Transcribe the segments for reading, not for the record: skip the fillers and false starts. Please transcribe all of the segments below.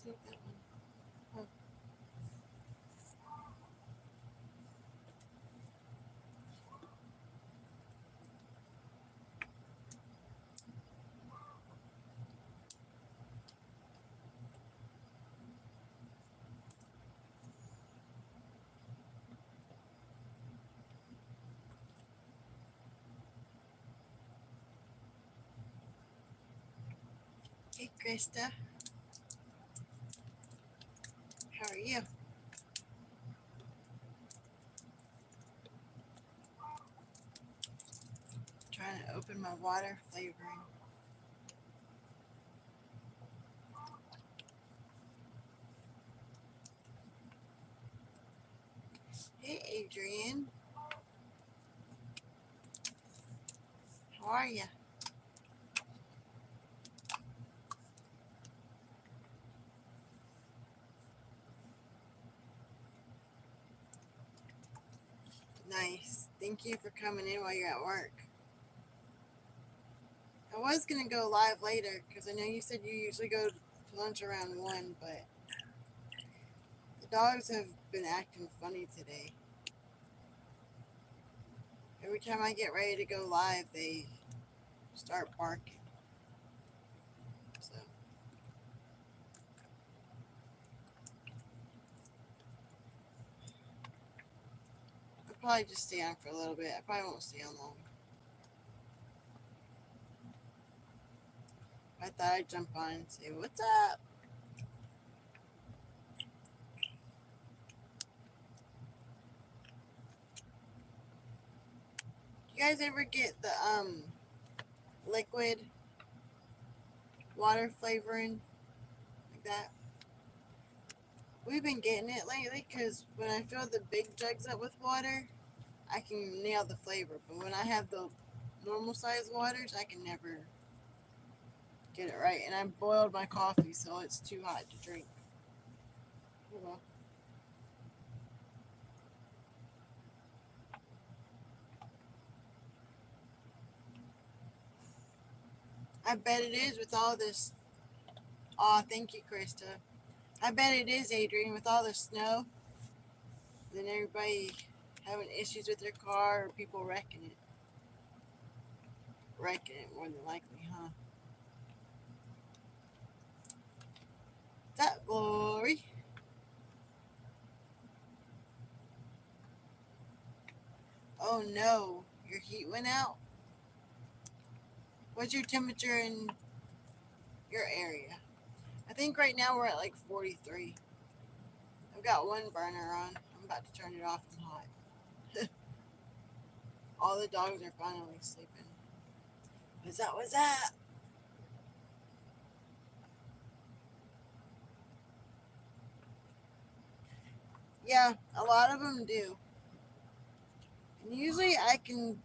take that one. Oh. Hey, Krista. How are you? Trying to open my water flavoring. Hey, Adrian. How are you? Nice. Thank you for coming in while you're at work. I was going to go live later because I know you said you usually go to lunch around 1, but the dogs have been acting funny today. Every time I get ready to go live, they start barking. So I'll probably just stay on for a little bit. I probably won't stay on long. I thought I'd jump on and say, "What's up?" You guys ever get the liquid water flavoring like that? We've been getting it lately because when I fill the big jugs up with water, I can nail the flavor. But when I have the normal size waters, I can never get it right. And I boiled my coffee, so it's too hot to drink. Oh well. I bet it is with all this. Aw, thank you, Krista. I bet it is, Adrian, with all the snow. Then everybody having issues with their car or people wrecking it. Wrecking it more than likely, huh? What's up, Lori? Oh no, your heat went out? What's your temperature in your area? I think right now we're at like 43. I've got one burner on. I'm about to turn it off. I'm hot. All the dogs are finally sleeping. What's that? What's that? Yeah, a lot of them do. And usually I can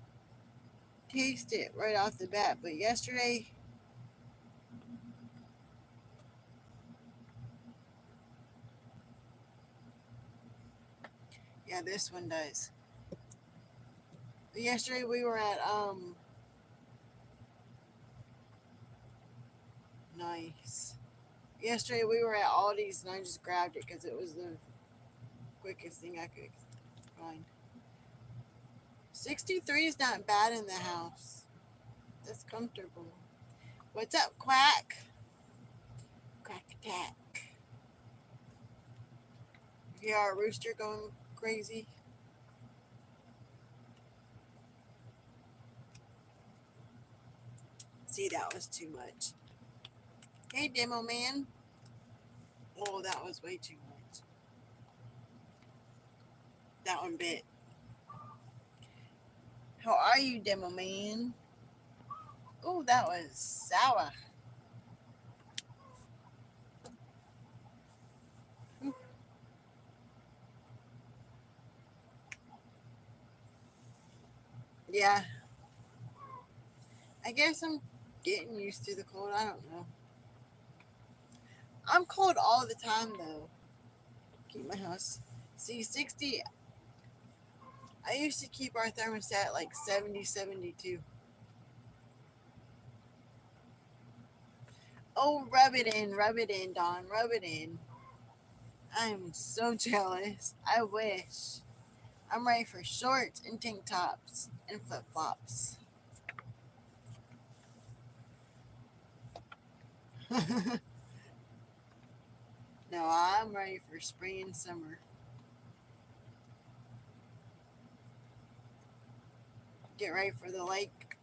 taste it right off the bat, but yesterday, yeah, this one does. But yesterday we were at nice. Yesterday we were at Aldi's and I just grabbed it because it was the quickest thing I could find. 63 is not bad in the house. That's comfortable. What's up, Quack? Quack attack. Yeah, our rooster going crazy. See, that was too much. Hey, Demo Man. Oh, that was way too much. That one bit. How are you, Demo Man? Oh, that was sour. Yeah, I guess I'm getting used to the cold. I don't know. I'm cold all the time, though. Keep my house. See, 60. I used to keep our thermostat like 70, 72. Oh, rub it in, Dawn, rub it in. I'm so jealous. I wish. I'm ready for shorts and tank tops and flip flops. No, I'm ready for spring and summer. Get ready for the lake.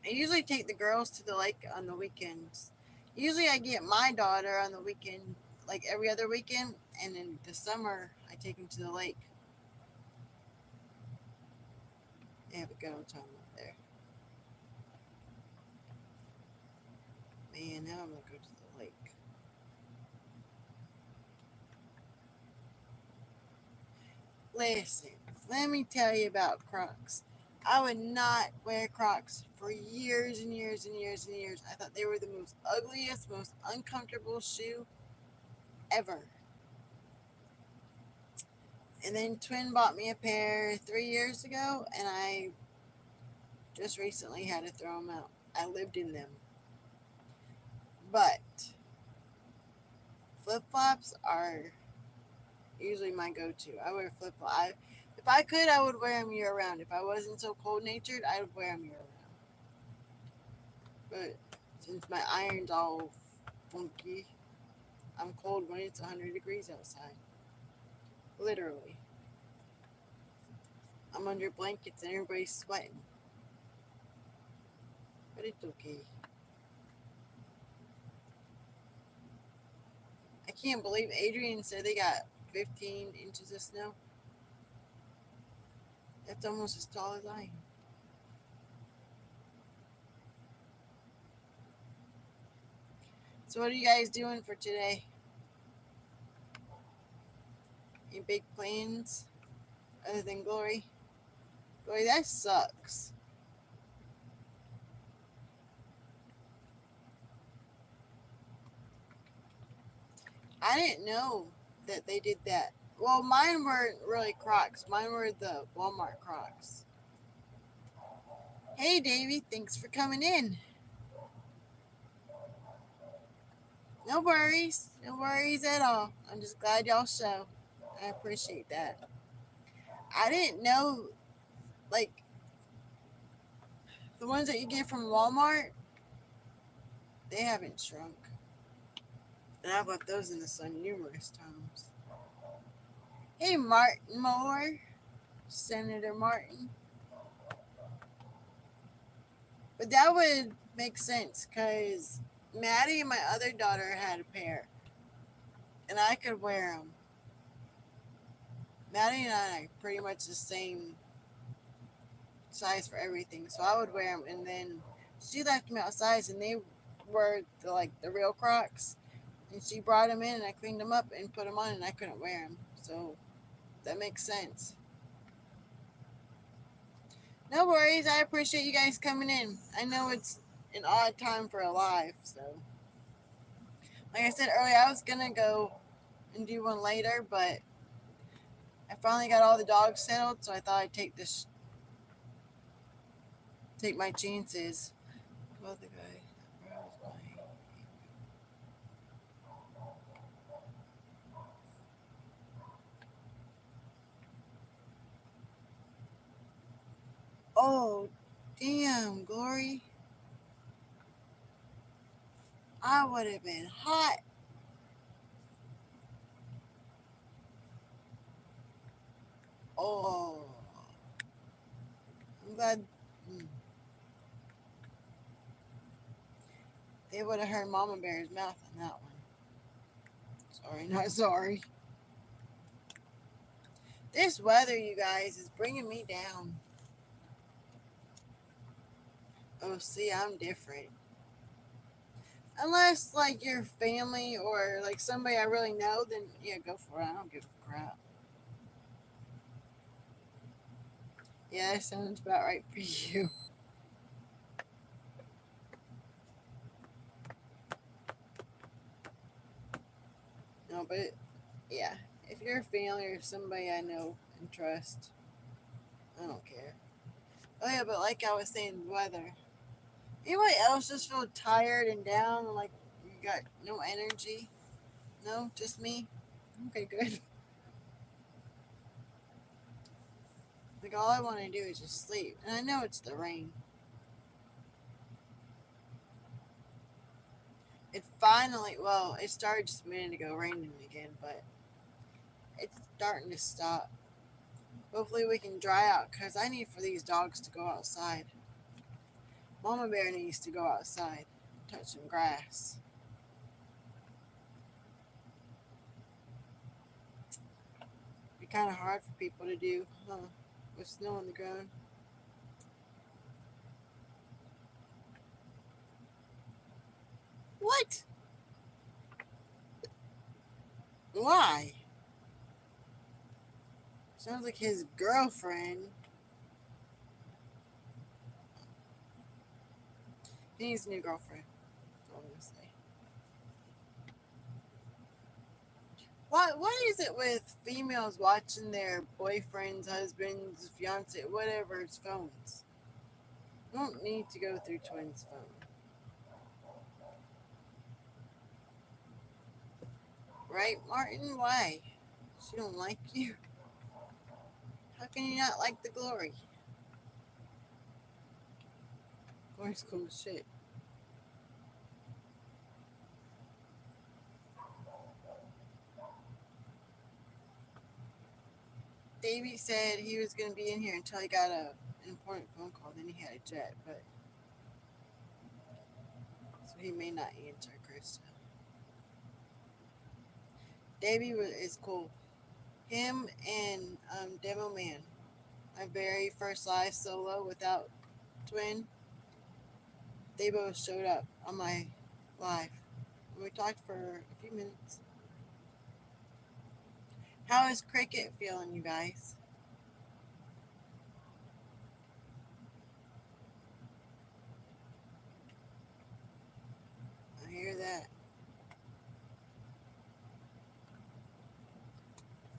I usually take the girls to the lake on the weekends. Usually I get my daughter on the weekend, like every other weekend, and in the summer I take them to the lake. They have a good old time up there. Man, now I'm gonna go to the lake. Listen, let me tell you about Crocs. I would not wear Crocs for years and years and years and years. I thought they were the most ugliest, most uncomfortable shoe ever. And then Twin bought me a pair 3 years ago, and I just recently had to throw them out. I lived in them. But flip flops are usually my go to. I wear flip flops. If I could, I would wear them year round. If I wasn't so cold natured, I would wear them year round. But since my iron's all funky, I'm cold when it's 100 degrees outside. Literally. I'm under blankets and everybody's sweating. But it's okay. I can't believe Adrian said they got 15 inches of snow. That's almost as tall as I am. So what are you guys doing for today? Any big plans other than Glory? Glory, that sucks. I didn't know that they did that. Well, mine weren't really Crocs. Mine were the Walmart Crocs. Hey, Davy, thanks for coming in. No worries. No worries at all. I'm just glad y'all show. I appreciate that. I didn't know, like, the ones that you get from Walmart, they haven't shrunk. And I've left those in the sun numerous times. Hey, Martin Moore, Senator Martin. But that would make sense because Maddie and my other daughter had a pair, and I could wear them. Maddie and I are pretty much the same size for everything, so I would wear them. And then she left them outside, and they were the real Crocs. And she brought them in, and I cleaned them up and put them on, and I couldn't wear them. So that makes sense. No worries. I appreciate you guys coming in. I know it's an odd time for a live, so like I said earlier, I was gonna go and do one later, but I finally got all the dogs settled, so I thought I'd take my chances. Well, the guy. Oh, damn, Glory. I would have been hot. Oh, I'm glad they would have heard Mama Bear's mouth on that one. Sorry, not sorry. This weather, you guys, is bringing me down. Oh, see, I'm different. Unless, like, your family or, like, somebody I really know, then, yeah, go for it. I don't give a crap. Yeah, that sounds about right for you. No, but, yeah. If you're a family or somebody I know and trust, I don't care. Oh, yeah, but like I was saying, the weather. Anybody else just feel tired and down, like you got no energy? No, just me. Okay, good. Like all I want to do is just sleep, and I know it's the rain. It finally, well, it started just a minute ago raining again, but it's starting to stop. Hopefully we can dry out, because I need for these dogs to go outside. Mama Bear needs to go outside, touch some grass. Be kind of hard for people to do, huh? With snow on the ground. What? Why? Sounds like his girlfriend. He needs a new girlfriend. That's all I'm gonna say. What is it with females watching their boyfriends, husbands, fiance, whatever's phones? You don't need to go through twins' phone, right, Martin? Why? She don't like you. How can you not like the glory? Glory's cool as shit. Davey said he was gonna be in here until he got an important phone call. Then he had a jet, but so he may not answer, Krista. Davey is cool. Him and Demo Man, my very first live solo without twin, they both showed up on my live. And we talked for a few minutes. How is Cricket feeling, you guys? I hear that.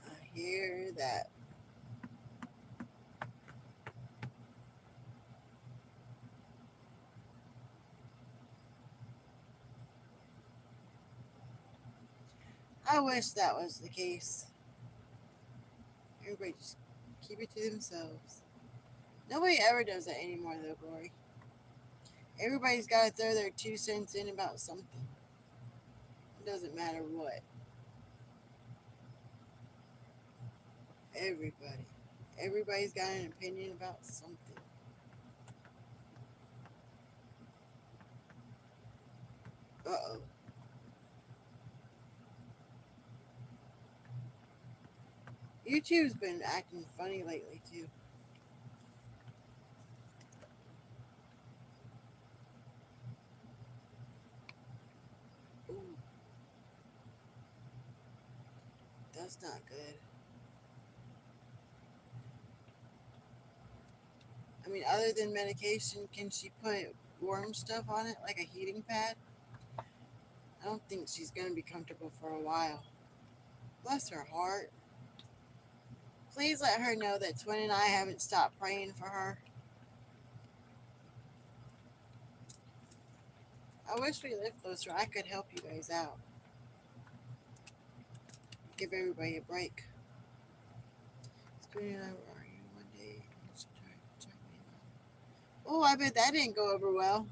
I hear that. I wish that was the case. Everybody just keep it to themselves. Nobody ever does that anymore, though, Glory. Everybody's got to throw their 2 cents in about something. It doesn't matter what. Everybody. Everybody's got an opinion about something. Uh oh. YouTube's been acting funny lately, too. Ooh, that's not good. I mean, other than medication, can she put warm stuff on it, like a heating pad? I don't think she's going to be comfortable for a while. Bless her heart. Please let her know that Twin and I haven't stopped praying for her. I wish we lived closer. I could help you guys out. Give everybody a break. Twin and I were arguing one day, and she tried to check me out. Oh, I bet that didn't go over well.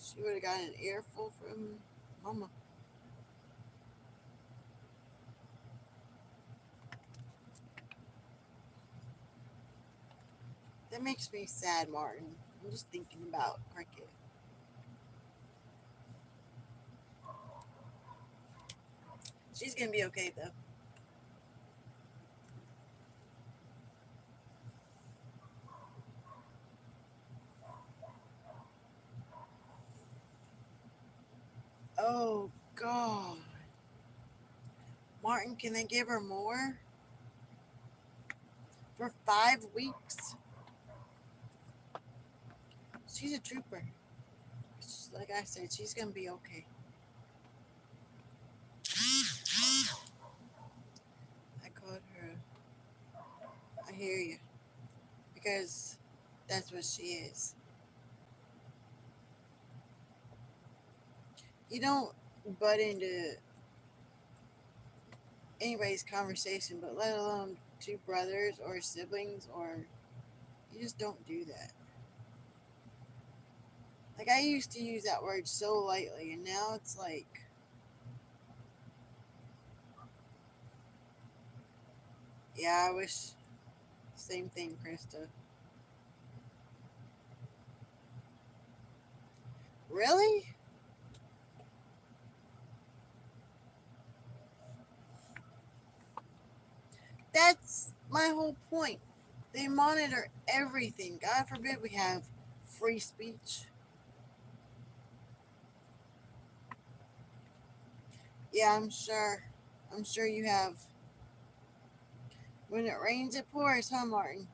She would have gotten an earful from Mama. That makes me sad, Martin. I'm just thinking about Cricket. She's gonna be okay though. Oh God, Martin, can they give her more for 5 weeks? She's a trooper. Like I said, she's gonna be okay. I called her. I hear you. because that's what she is. You don't butt into anybody's conversation, but let alone two brothers or siblings, or you just don't do that. Like, I used to use that word so lightly, and now it's like, yeah, I wish. Same thing, Krista. Really? That's my whole point. They monitor everything. God forbid we have free speech. Yeah, I'm sure. I'm sure you have. When it rains, it pours, huh, Martin?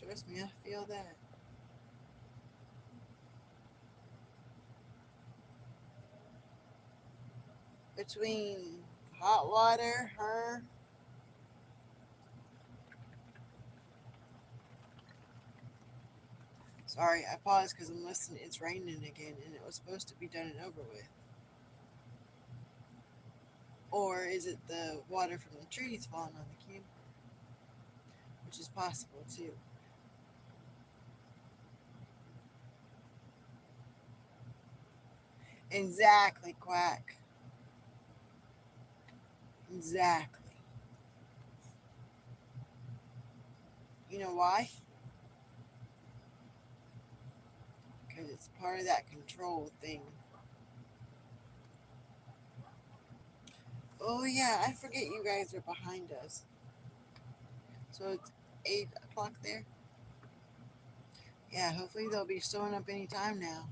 Trust me, I feel that. Between hot water, her. Sorry, I paused because I'm listening. It's raining again, and it was supposed to be done and over with. Or is it the water from the trees falling on the camper? Which is possible too. Exactly, Quack. Exactly. You know why? Because it's part of that control thing. Oh, yeah, I forget you guys are behind us. So it's 8 o'clock there? Yeah, hopefully they'll be showing up any time now.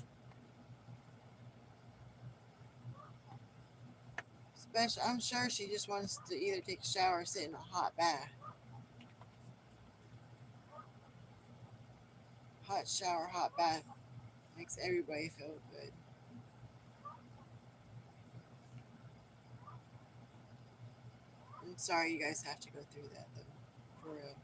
Especially, I'm sure she just wants to either take a shower or sit in a hot bath. Hot shower, hot bath makes everybody feel good. I'm sorry you guys have to go through that though. For real.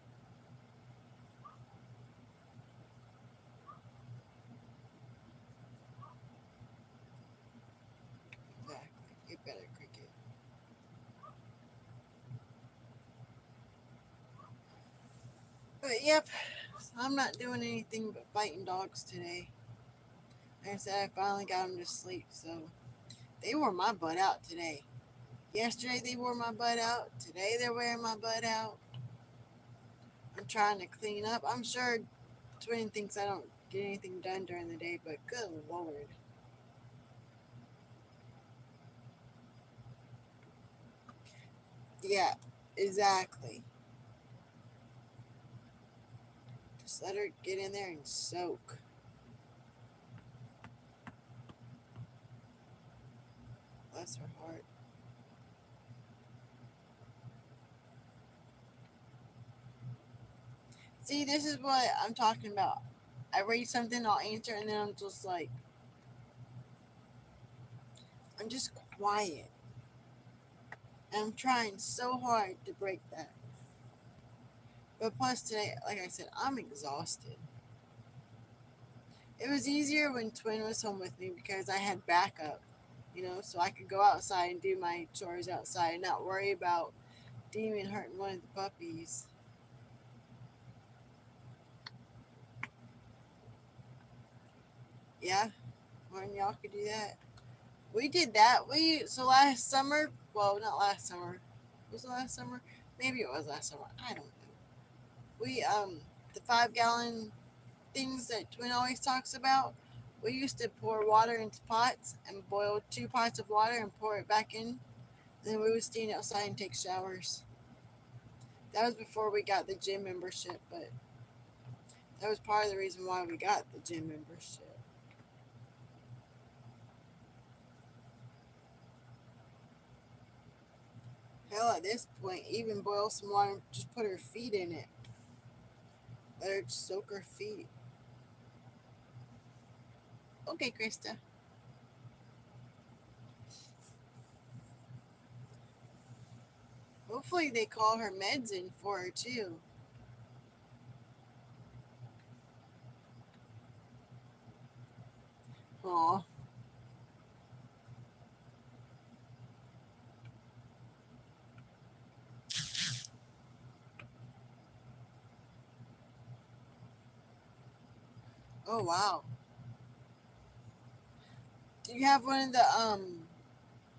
Exactly. Get better, Cricket. But yep, I'm not doing anything but fighting dogs today. Like I said, I finally got them to sleep, so they wore my butt out today. Yesterday they wore my butt out. Today they're wearing my butt out. I'm trying to clean up. I'm sure Twin thinks I don't get anything done during the day, but good lord. Yeah, exactly. Just let her get in there and soak. Bless her heart. See, this is what I'm talking about. I read something, I'll answer, and then I'm just like, I'm just quiet. And I'm trying so hard to break that. But plus, today, like I said, I'm exhausted. It was easier when Twin was home with me because I had backup, so I could go outside and do my chores outside and not worry about Demon hurting one of the puppies. Yeah, more than y'all could do that. We did that. So last summer, well, not last summer. Was it last summer? Maybe it was last summer. I don't know. We the 5 gallon things that Twin always talks about. We used to pour water into pots and boil 2 pots of water and pour it back in. Then we would stand outside and take showers. That was before we got the gym membership, but that was part of the reason why we got the gym membership. Hell, at this point, even boil some water and just put her feet in it. Let her soak her feet. Okay, Krista. Hopefully they call her meds in for her too. Aw. Oh wow. Do you have one of the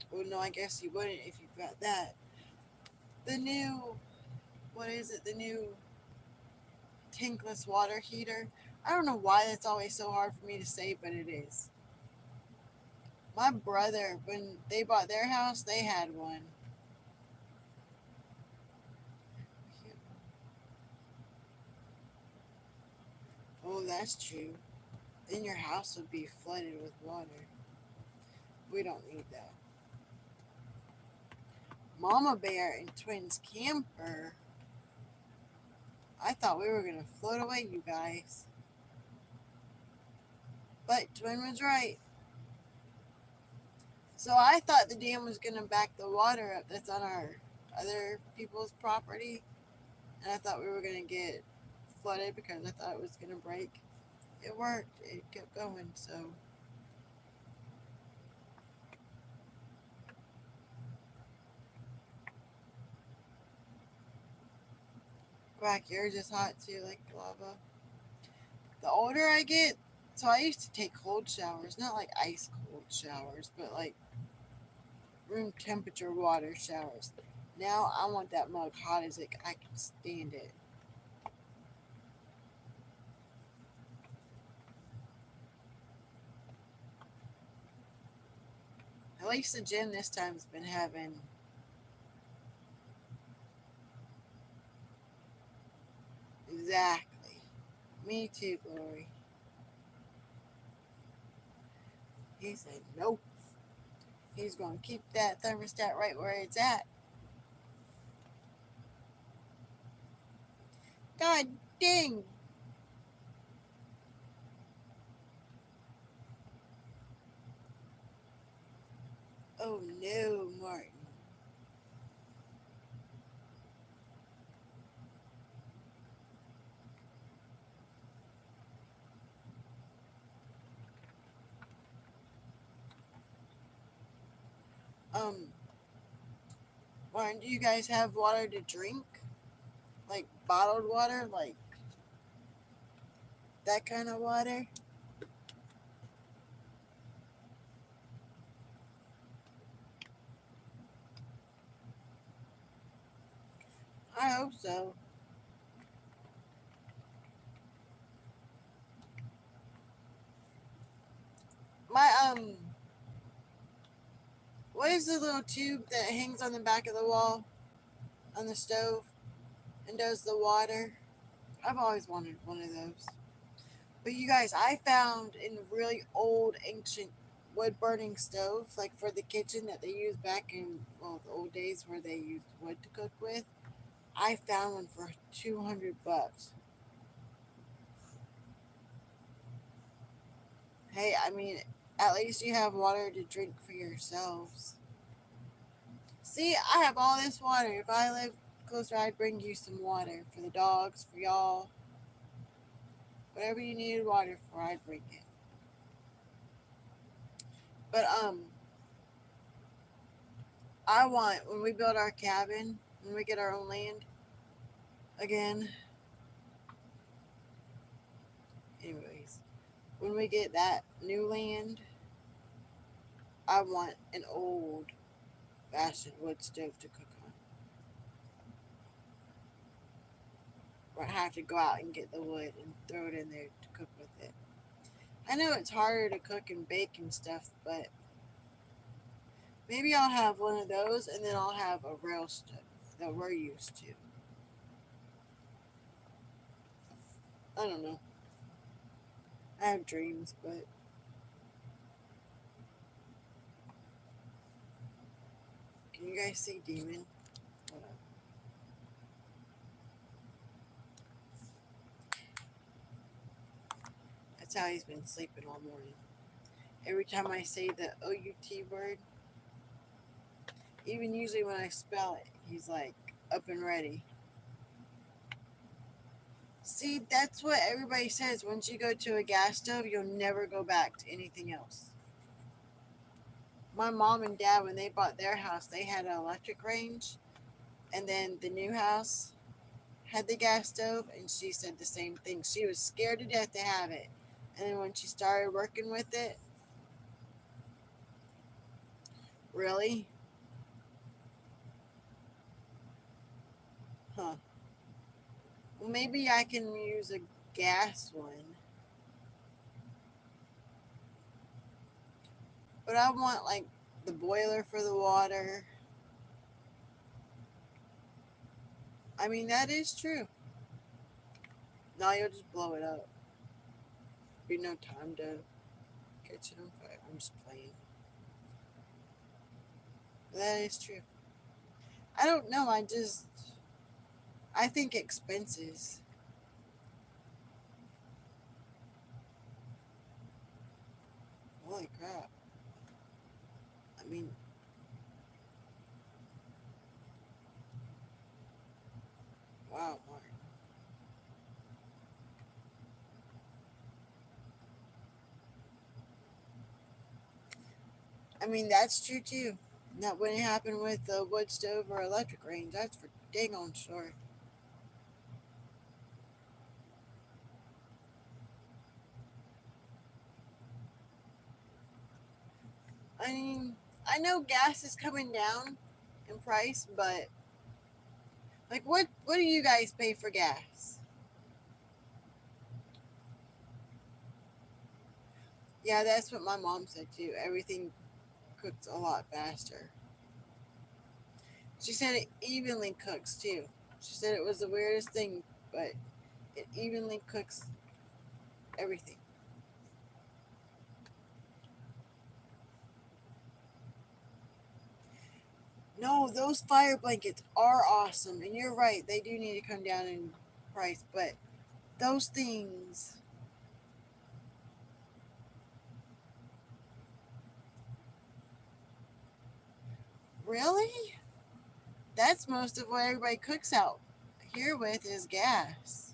well no, I guess you wouldn't if you've got that. The new what is it? The new tankless water heater. I don't know why that's always so hard for me to say, but it is. My brother, when they bought their house, they had one. Oh, that's true. Then your house would be flooded with water. We don't need that. Mama Bear and Twins Camper. I thought we were going to float away, you guys. But Twin was right. So I thought the dam was going to back the water up that's on our other people's property. And I thought we were going to get flooded because I thought it was going to break. It worked. It kept going. So backyard's just hot too, like lava. The older I get, so I used to take cold showers, not like ice cold showers, but like room temperature water showers. Now I want that mug hot as I can stand it. At least the gym this time has been having. Exactly. Me too, Glory. He said nope. He's going to keep that thermostat right where it's at. God dang. Oh no, Martin. Um, Martin, do you guys have water to drink? Like bottled water? Like that kind of water? I hope so. My what is the little tube that hangs on the back of the wall on the stove and does the water? I've always wanted one of those. But you guys, I found in a really old ancient wood burning stove, like for the kitchen that they used back in well the old days where they used wood to cook with. I found one for $200. Hey, I mean, at least you have water to drink for yourselves. See, I have all this water. If I lived closer, I'd bring you some water for the dogs, for y'all. Whatever you needed water for, I'd bring it. But I want when we build our cabin, when we get our own land again. Anyways, when we get that new land, I want an old fashioned wood stove to cook on. Where I have to go out and get the wood and throw it in there to cook with it. I know it's harder to cook and bake and stuff, but maybe I'll have one of those and then I'll have a rail stove that we're used to. I don't know. I have dreams, but can you guys see Demon? Hold on. That's how he's been sleeping all morning. Every time I say the OUT word, even usually when I spell it, he's like, up and ready. See, that's what everybody says. Once you go to a gas stove, you'll never go back to anything else. My mom and dad, when they bought their house, they had an electric range, and then the new house had the gas stove, and she said the same thing. She was scared to death to have it. And then when she started working with it, really? Huh. Well, maybe I can use a gas one. But I want like the boiler for the water. I mean, that is true. No, you'll just blow it up. Be no time to catch it on fire. I'm just playing. But that is true. I don't know. I think expenses. Holy crap. I mean, wow, Mark. I mean, that's true too. That wouldn't happen with the wood stove or electric range. That's for dang on sure. I mean, I know gas is coming down in price, but like, what do you guys pay for gas? Yeah, that's what my mom said too. Everything cooks a lot faster. She said it evenly cooks too. She said it was the weirdest thing, but it evenly cooks everything. No, those fire blankets are awesome, and you're right. They do need to come down in price, but those things, really? That's most of what everybody cooks out here with is gas.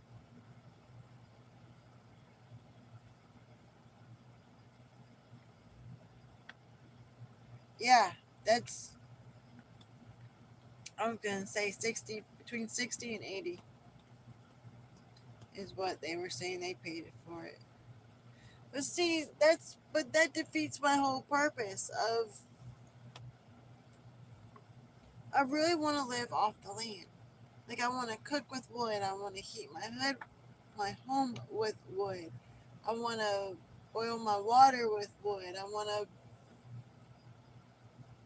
Yeah, that's, I was gonna say 60, between 60 and 80 is what they were saying they paid it for it. But see, but that defeats my whole purpose of I really want to live off the land. Like I want to cook with wood. I want to heat my home with wood. I want to boil my water with wood. I want to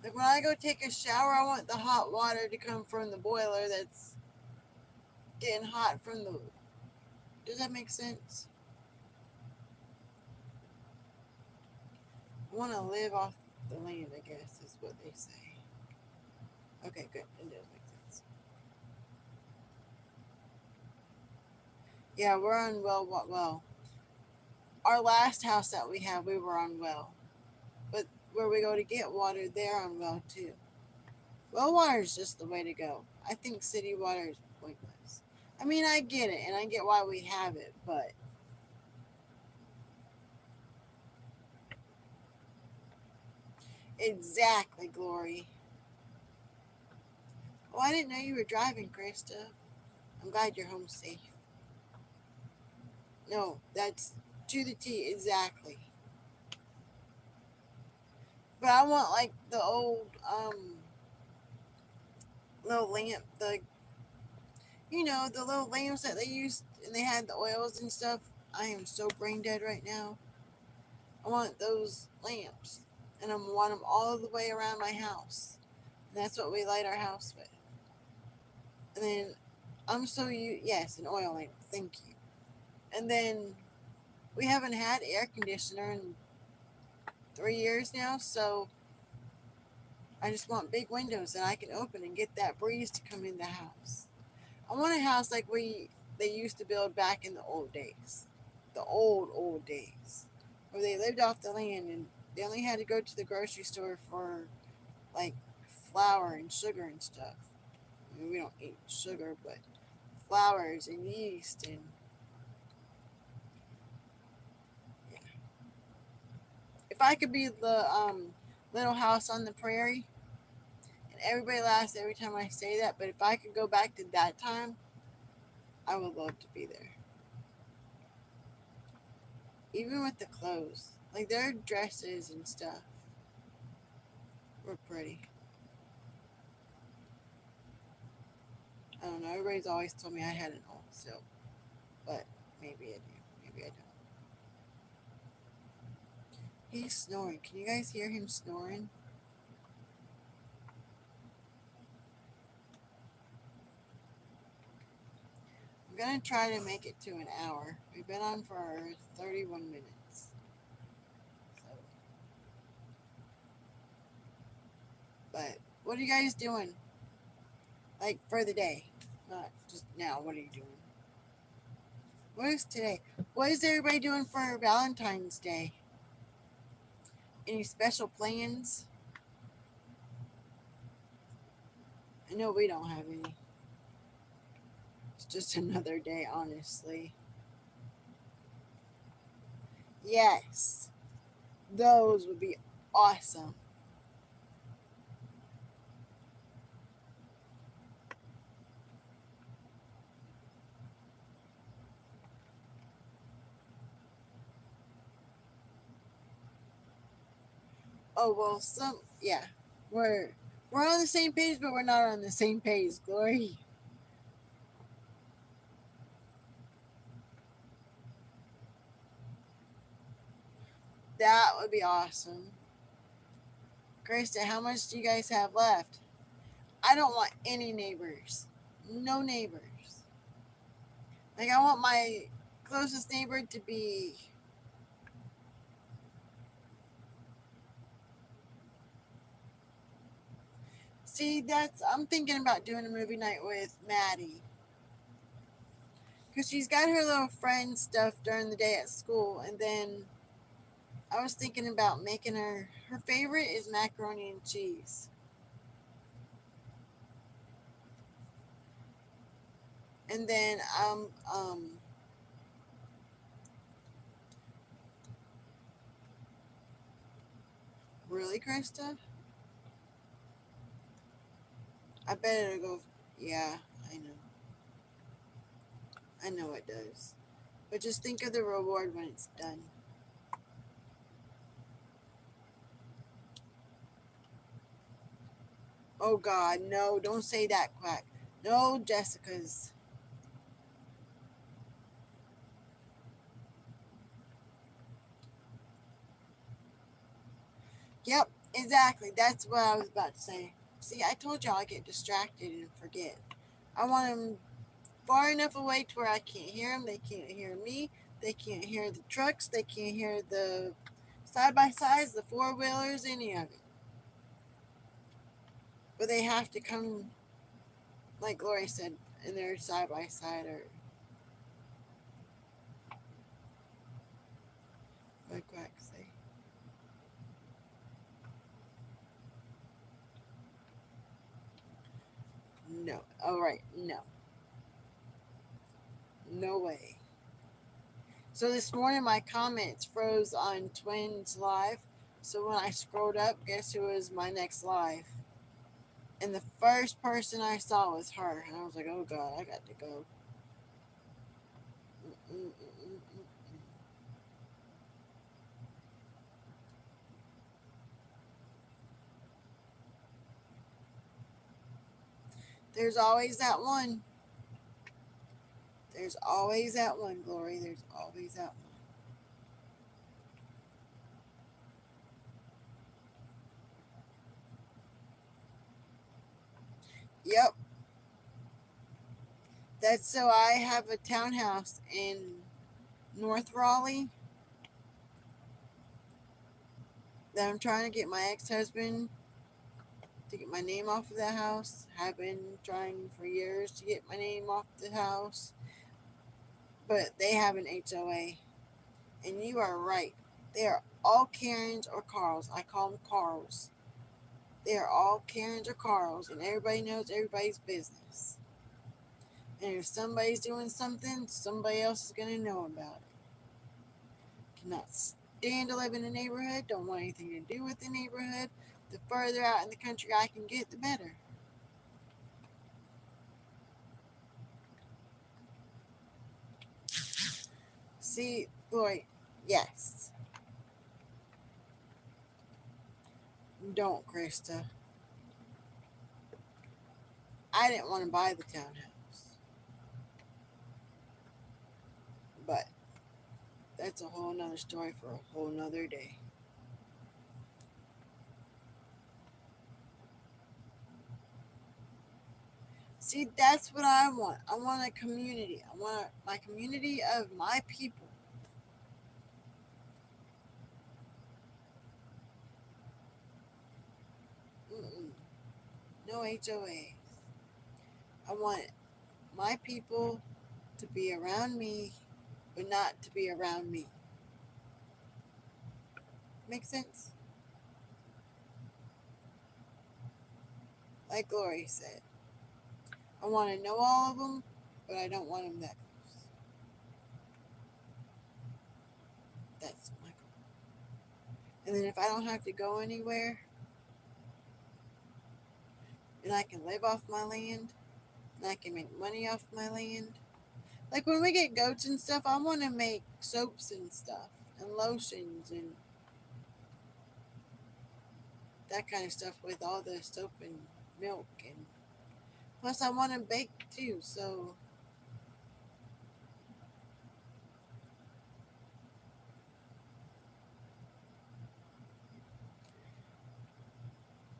like when I go take a shower, I want the hot water to come from the boiler that's getting hot from the. Does that make sense? I want to live off the land. I guess is what they say. Okay, good. It does make sense. Yeah, we're on well. Our last house that we had, we were on well, but where we go to get water, they're on well too. Well water is just the way to go. I think city water is pointless. I mean, I get it, and I get why we have it, but exactly, Glory. Oh, I didn't know you were driving, Krista. I'm glad you're home safe. No, that's to the T, exactly. But I want like the old little lamp, the little lamps that they used, and they had the oils and stuff. I am so brain dead right now. I want those lamps, and I want them all the way around my house. And that's what we light our house with. And then yes, an oil lamp. Thank you. And then we haven't had air conditioner in 3 years now, so I just want big windows that I can open and get that breeze to come in the house. I want a house like they used to build back in the old days, the old days, where they lived off the land and they only had to go to the grocery store for like flour and sugar and stuff. I mean, we don't eat sugar, but flours and yeast and yeah. If I could be the little house on the prairie, and everybody laughs every time I say that, but if I could go back to that time, I would love to be there. Even with the clothes, like their dresses and stuff were pretty. I don't know. Everybody's always told me I had an old silk, but maybe I do. Maybe I don't. He's snoring. Can you guys hear him snoring? I'm gonna try to make it to an hour. We've been on for 31 minutes. So, but what are you guys doing? Like for the day, not just now. What are you doing? What is today? What is everybody doing for Valentine's Day? Any special plans? I know we don't have any. It's just another day, honestly. Yes, those would be awesome. Oh well, yeah, we're we're on the same page, but we're not on the same page. Glory, that would be awesome. Krista, how much do you guys have left? I don't want any neighbors. No neighbors. Like I want my closest neighbor to be. See, that's I'm thinking about doing a movie night with Maddie because she's got her little friend stuff during the day at school, and then I was thinking about making her favorite is macaroni and cheese. And then really, Krista? I bet it'll go. Yeah, I know. I know it does. But just think of the reward when it's done. Oh God, no! Don't say that, Quack. No, Jessica's. Yep, exactly. That's what I was about to say. See, I told y'all I get distracted and forget. I want them far enough away to where I can't hear them. They can't hear me. They can't hear the trucks. They can't hear the side by sides, the four wheelers, any of it. But they have to come, like Gloria said, in their side by side or what Quack say. No. All right. No. No way. So this morning my comments froze on Twins Live. So when I scrolled up, guess who was my next live? And the first person I saw was her. And I was like, oh God, I got to go. Mm-mm-mm-mm-mm. There's always that one. There's always that one, Glory. There's always that one. Yep. That's so I have a townhouse in North Raleigh that I'm trying to get my ex husband to get my name off of that house. I've been trying for years to get my name off the house, but they have an HOA. And you are right. They are all Karens or Carls. I call them Carls. They are all Karens or Carls, and everybody knows everybody's business. And if somebody's doing something, somebody else is going to know about it. Cannot stand to live in a neighborhood, don't want anything to do with the neighborhood. The further out in the country I can get, the better. See, Lloyd, yes. Don't, Krista. I didn't want to buy the townhouse. But that's a whole nother story for a whole nother day. See, that's what I want. I want a community. I want my community of my people. Mm-mm. No HOAs. I want my people to be around me, but not to be around me. Make sense? Like Glory said, I want to know all of them, but I don't want them that close. That's my goal. And then if I don't have to go anywhere, and I can live off my land, and I can make money off my land. Like when we get goats and stuff, I want to make soaps and stuff, and lotions, and that kind of stuff with all the soap and milk. And plus, I want to bake too, so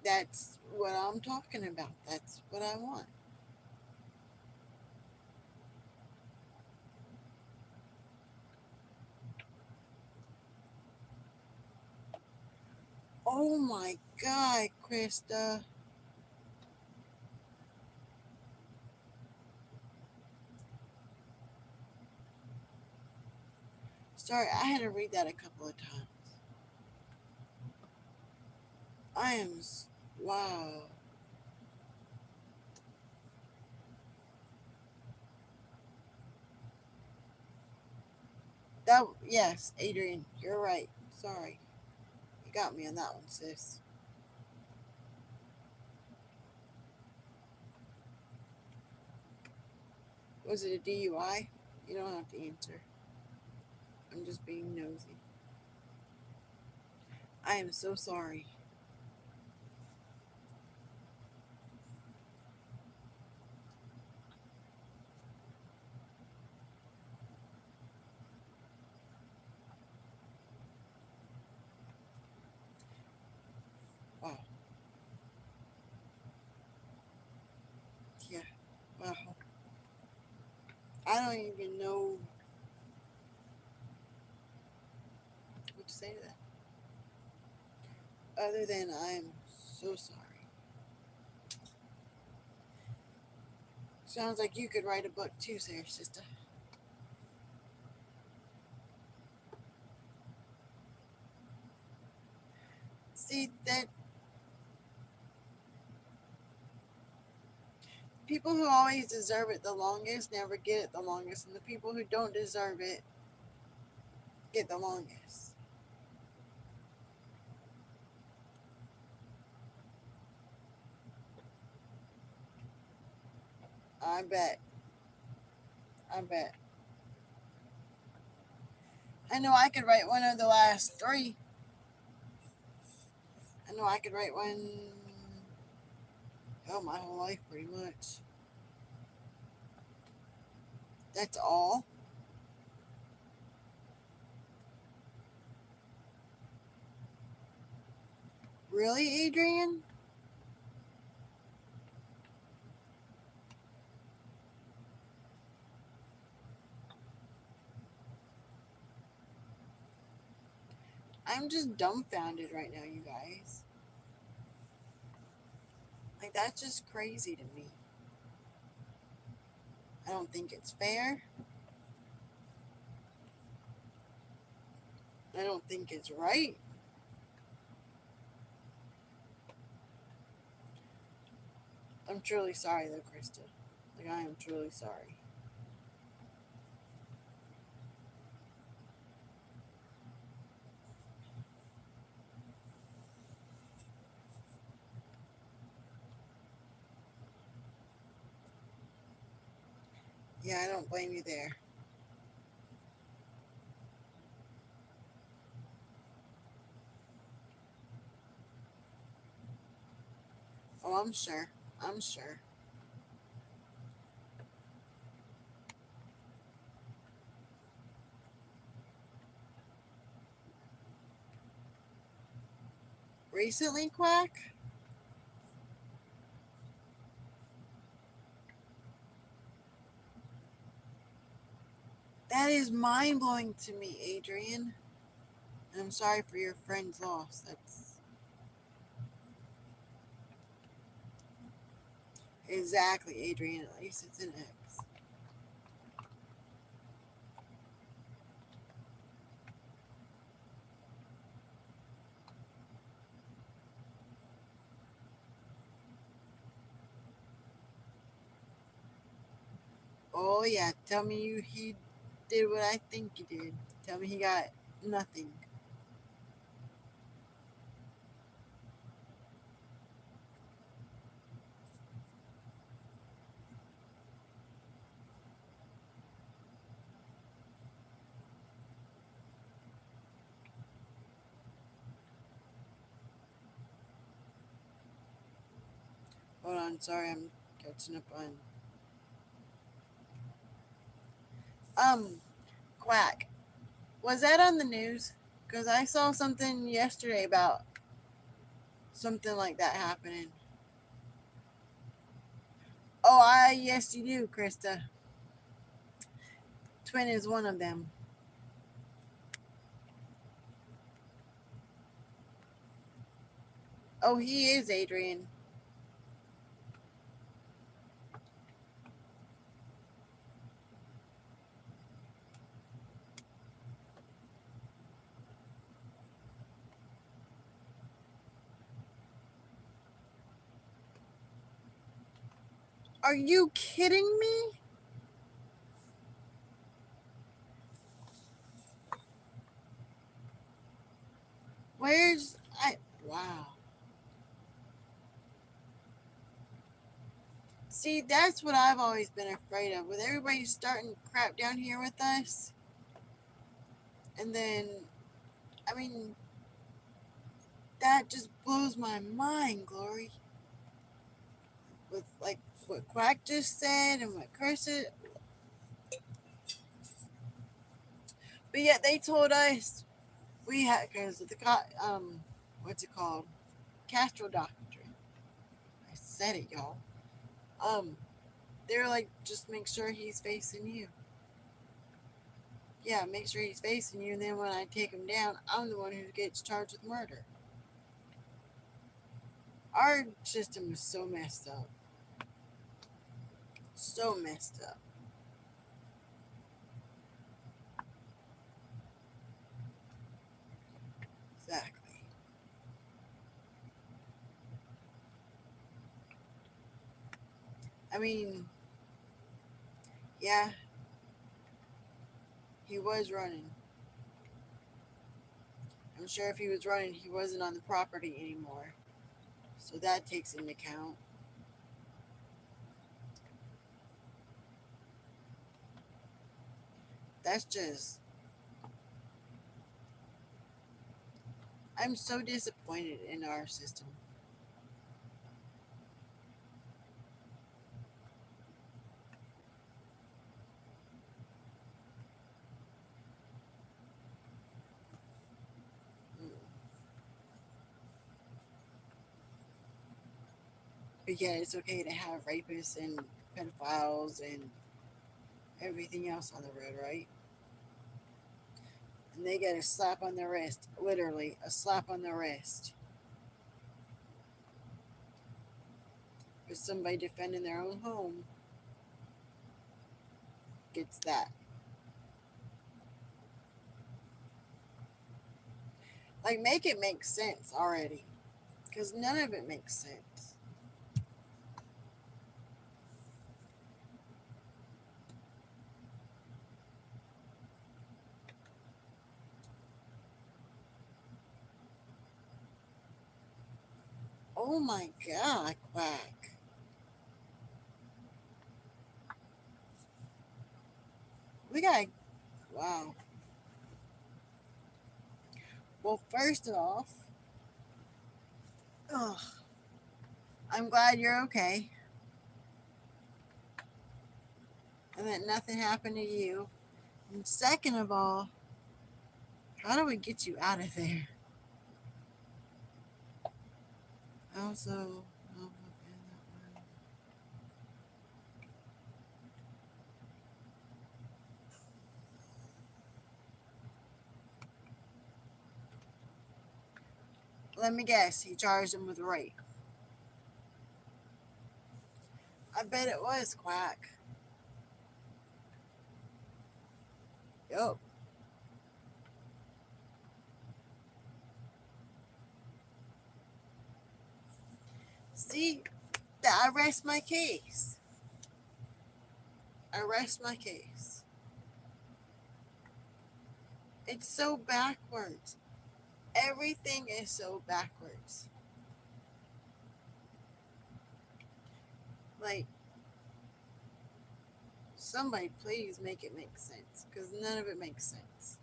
that's what I'm talking about. That's what I want. Oh my God, Krista. Sorry, I had to read that a couple of times. I am. Wow. That, yes, Adrian, you're right. Sorry. You got me on that one, sis. Was it a DUI? You don't have to answer. I'm just being nosy. I am so sorry. Wow. Yeah. Wow. I don't even know what to say to that. Other than I am so sorry. Sounds like you could write a book too, Sarah, sister. See that people who always deserve it the longest never get it the longest, and the people who don't deserve it get the longest. I bet. I bet. I know I could write one of the last three. I know I could write one. Oh, my whole life, pretty much. That's all. Really, Adrian? I'm just dumbfounded right now, you guys. Like, that's just crazy to me. I don't think it's fair. I don't think it's right. I'm truly sorry though, Krista. Like I am truly sorry. Yeah, I don't blame you there. Oh, I'm sure. I'm sure. Recently, Quack? That is mind blowing to me, Adrian. And I'm sorry for your friend's loss. That's exactly, Adrian. At least it's an X. Oh yeah, tell me he did what I think he did. Tell me he got nothing. Hold on, sorry, I'm catching up on. Um, Quack. Was that on the news? Because I saw something yesterday about something like that happening. Oh, yes, you do, Krista. Twin is one of them. Oh, he is Adrian. Are you kidding me? Where's I? Wow. See, that's what I've always been afraid of. With everybody starting crap down here with us, and then, I mean, that just blows my mind, Glory. With like what Quack just said and what Chris said, but yet they told us we had because of the what's it called? Castro doctrine. I said it, y'all. Um, they're like, just make sure he's facing you. Yeah, make sure he's facing you, and then when I take him down, I'm the one who gets charged with murder. Our system is so messed up. So messed up. Exactly. I mean, yeah, he was running. I'm sure if he was running, he wasn't on the property anymore. So that takes into account. That's just. I'm so disappointed in our system. Mm. But yeah, it's okay to have rapists and pedophiles and everything else on the road, right? And they get a slap on the wrist. Literally, a slap on the wrist. If somebody defending their own home gets that. Like, make it make sense already. Because none of it makes sense. Oh my God, Quack. We got, wow. Well, first off, ugh, I'm glad you're okay and that nothing happened to you. And second of all, how do we get you out of there? Also, oh, let me guess, he charged him with rape. I bet it was Quack. Yup. See, I rest my case. I rest my case. It's so backwards. Everything is so backwards. Like, somebody please make it make sense, because none of it makes sense.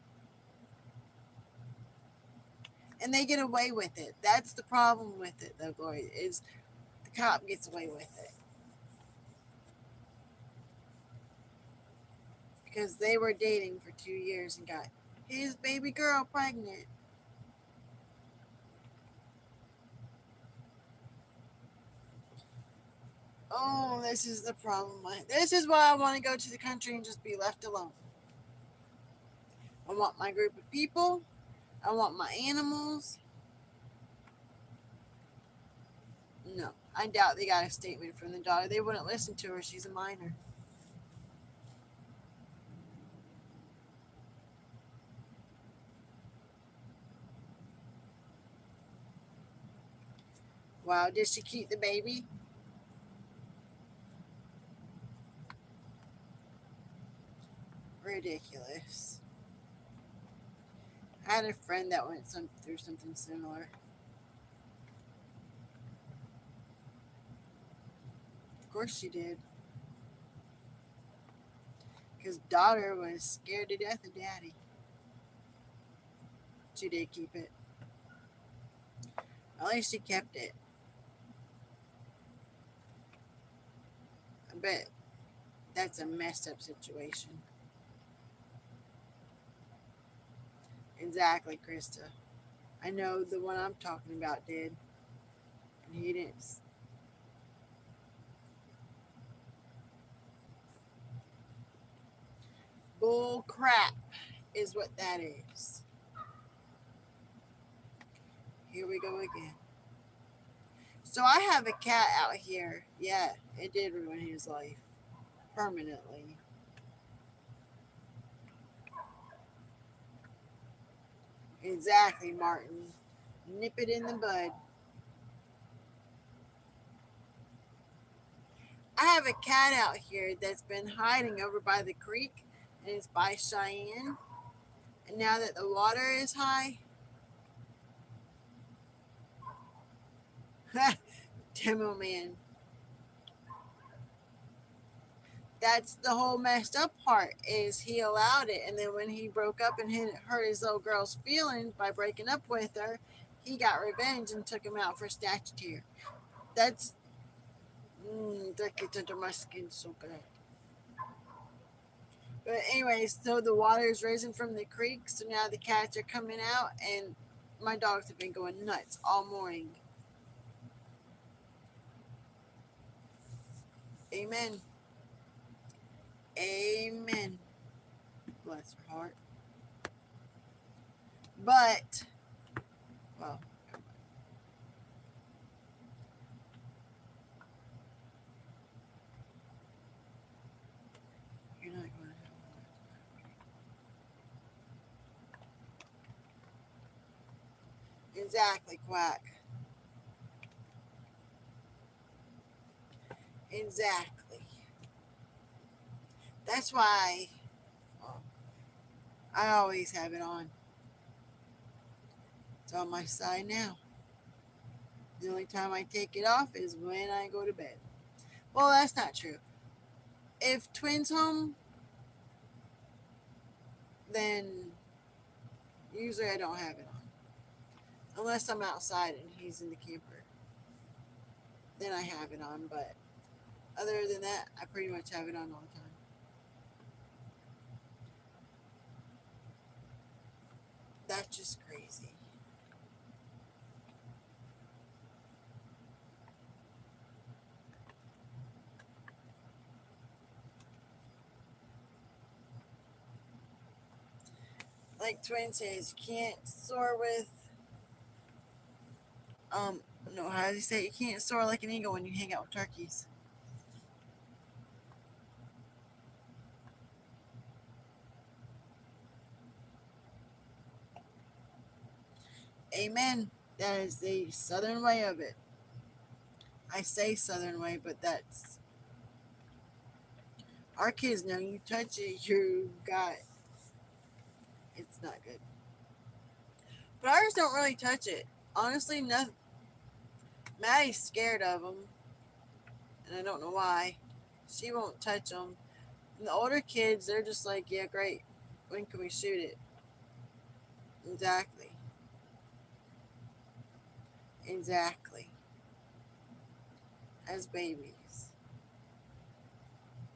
And they get away with it. That's the problem with it, though, Gloria, is the cop gets away with it. Because they were dating for 2 years and got his baby girl pregnant. Oh, this is the problem. This is why I want to go to the country and just be left alone. I want my group of people. I want my animals. No, I doubt they got a statement from the daughter. They wouldn't listen to her. She's a minor. Wow, did she keep the baby? Ridiculous. I had a friend that went through something similar. Of course she did. Because daughter was scared to death of daddy. She did keep it. At least she kept it. I bet that's a messed up situation. Exactly, Krista. I know the one I'm talking about did. And he didn't. Bull crap is what that is. Here we go again. So I have a cat out here. Yeah, it did ruin his life permanently. Exactly, Martin. Nip it in the bud. I have a cat out here that's been hiding over by the creek, and it's by Cheyenne. And now that the water is high, demo man. That's the whole messed up part is he allowed it, and then when he broke up and hurt his little girl's feelings by breaking up with her, he got revenge and took him out for statutory. That's that gets under my skin so bad. But anyways, so the water is rising from the creek, so now the cats are coming out, and my dogs have been going nuts all morning. Amen. Amen. Bless her heart. But, well, you're not going to have exactly, Quack. Exactly. That's why well, I always have it on. It's on my side now. The only time I take it off is when I go to bed. Well, that's not true. If twins home, then usually I don't have it on. Unless I'm outside and he's in the camper. Then I have it on, but other than that, I pretty much have it on all the time. That's just crazy. Like Twin says, you can't soar with um no, how do you say it? You can't soar like an eagle when you hang out with turkeys. Amen. That is the southern way of it. I say southern way, but that's our kids know you touch it, you got it's not good. But ours don't really touch it. Honestly, nothing. Maddie's scared of them, and I don't know why. She won't touch them. And the older kids, they're just like, yeah, great. When can we shoot it? Exactly. Exactly. As babies.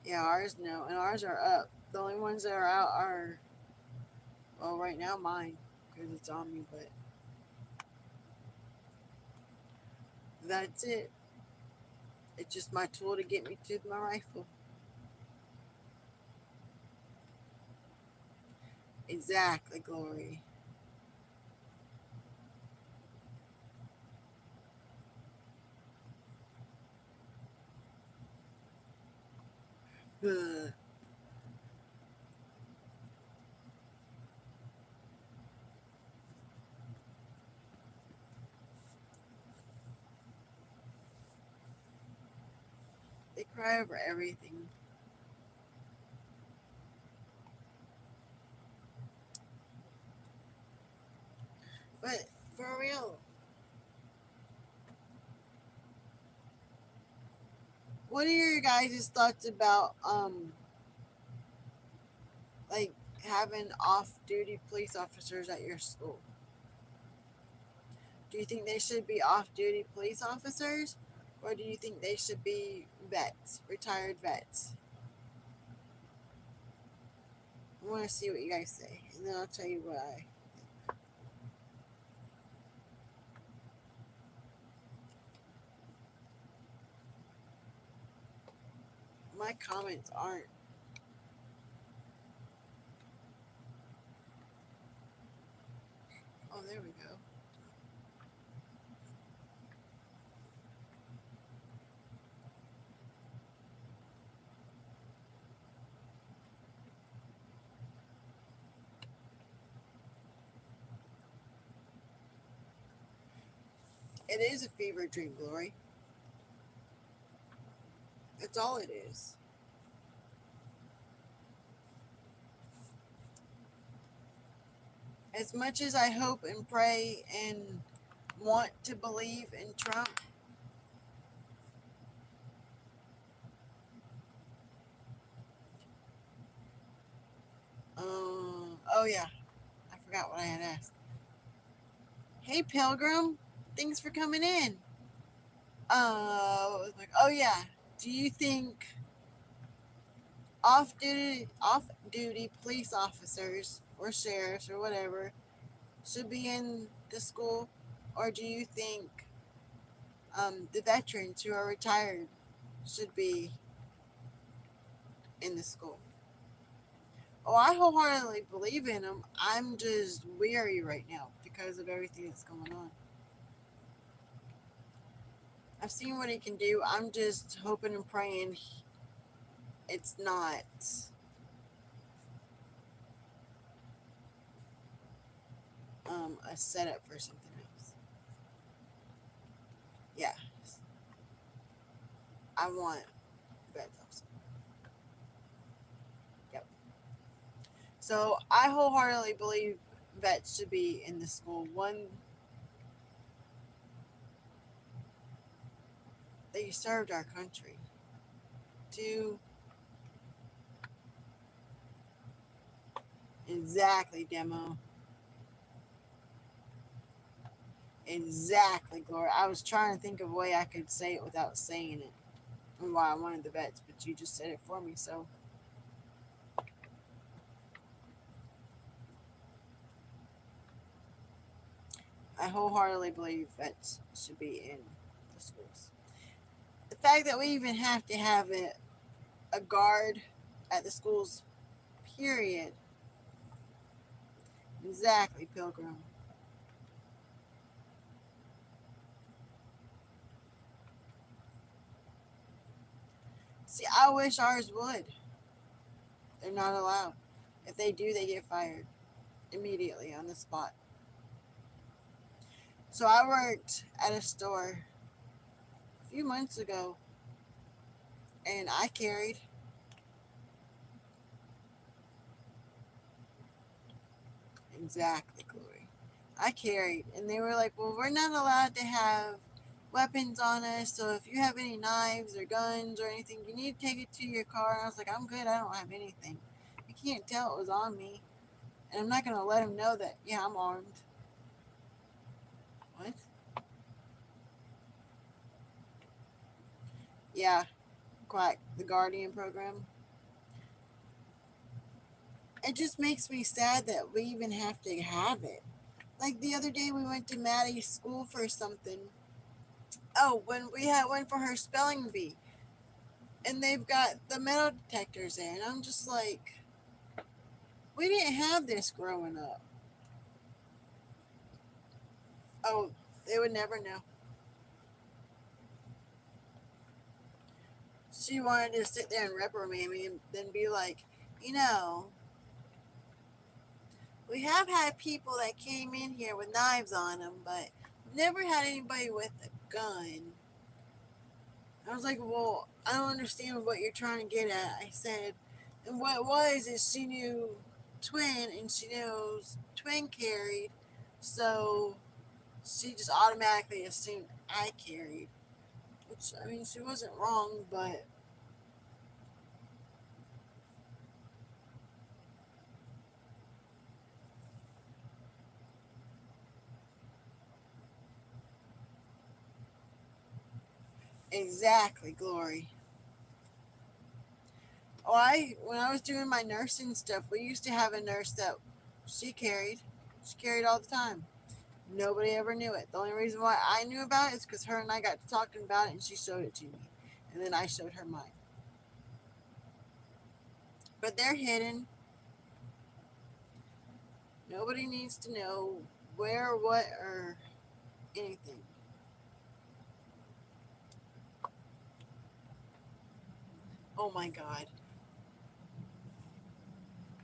Yeah, ours no, and ours are up. The only ones that are out are, well, right now mine, because it's on me, but that's it. It's just my tool to get me to my rifle. Exactly, Glory. Ugh. They cry over everything. But for real, what are your guys' thoughts about like having off-duty police officers at your school? Do you think they should be off-duty police officers, or do you think they should be vets, retired vets? I want to see what you guys say, and then I'll tell you what I. My comments aren't. Oh, there we go. It is a fever dream, Glory. That's all it is. As much as I hope and pray and want to believe in Trump, oh yeah, I forgot what I had asked. Hey, Pilgrim, thanks for coming in. Oh yeah, do you think off duty police officers or sheriffs or whatever should be in the school, or do you think the veterans who are retired should be in the school? Oh, I wholeheartedly believe in him. I'm just weary right now because of everything that's going on. I've seen what he can do. I'm just hoping and praying it's not a setup for something else. Yeah, I want vets also. Yep. So I wholeheartedly believe vets should be in the school. One, that you served our country. Do exactly, Demo. Exactly, Gloria. I was trying to think of a way I could say it without saying it, and why I wanted the vets, but you just said it for me, so I wholeheartedly believe vets should be in the schools. The fact that we even have to have a guard at the schools, period. Exactly, Pilgrim. See, I wish ours would. They're not allowed. If they do, they get fired immediately on the spot. So I worked at a store a few months ago, and I carried. Exactly, Chloe. I carried, and they were like, "Well, we're not allowed to have weapons on us. So if you have any knives or guns or anything, you need to take it to your car." And I was like, "I'm good. I don't have anything. You can't tell it was on me, and I'm not gonna let them know that. Yeah, I'm armed." What? Yeah, quack. The Guardian program. It just makes me sad that we even have to have it. Like the other day, we went to Maddie's school for something. Oh, when we had went for her spelling bee, and they've got the metal detectors there, and I'm just like, we didn't have this growing up. Oh, they would never know. She wanted to sit there and reprimand me and then be like, you know, we have had people that came in here with knives on them, but we've never had anybody with a gun. I was like, well, I don't understand what you're trying to get at. I said, and what it was is she knew twin and she knows twin carried, so she just automatically assumed I carried. Which, I mean, she wasn't wrong, but exactly, Glory. Oh, when I was doing my nursing stuff, we used to have a nurse that she carried. She carried all the time. Nobody ever knew it. The only reason why I knew about it is because her and I got to talking about it, and she showed it to me, and then I showed her mine. But they're hidden. Nobody needs to know where, what, or anything. Oh my God.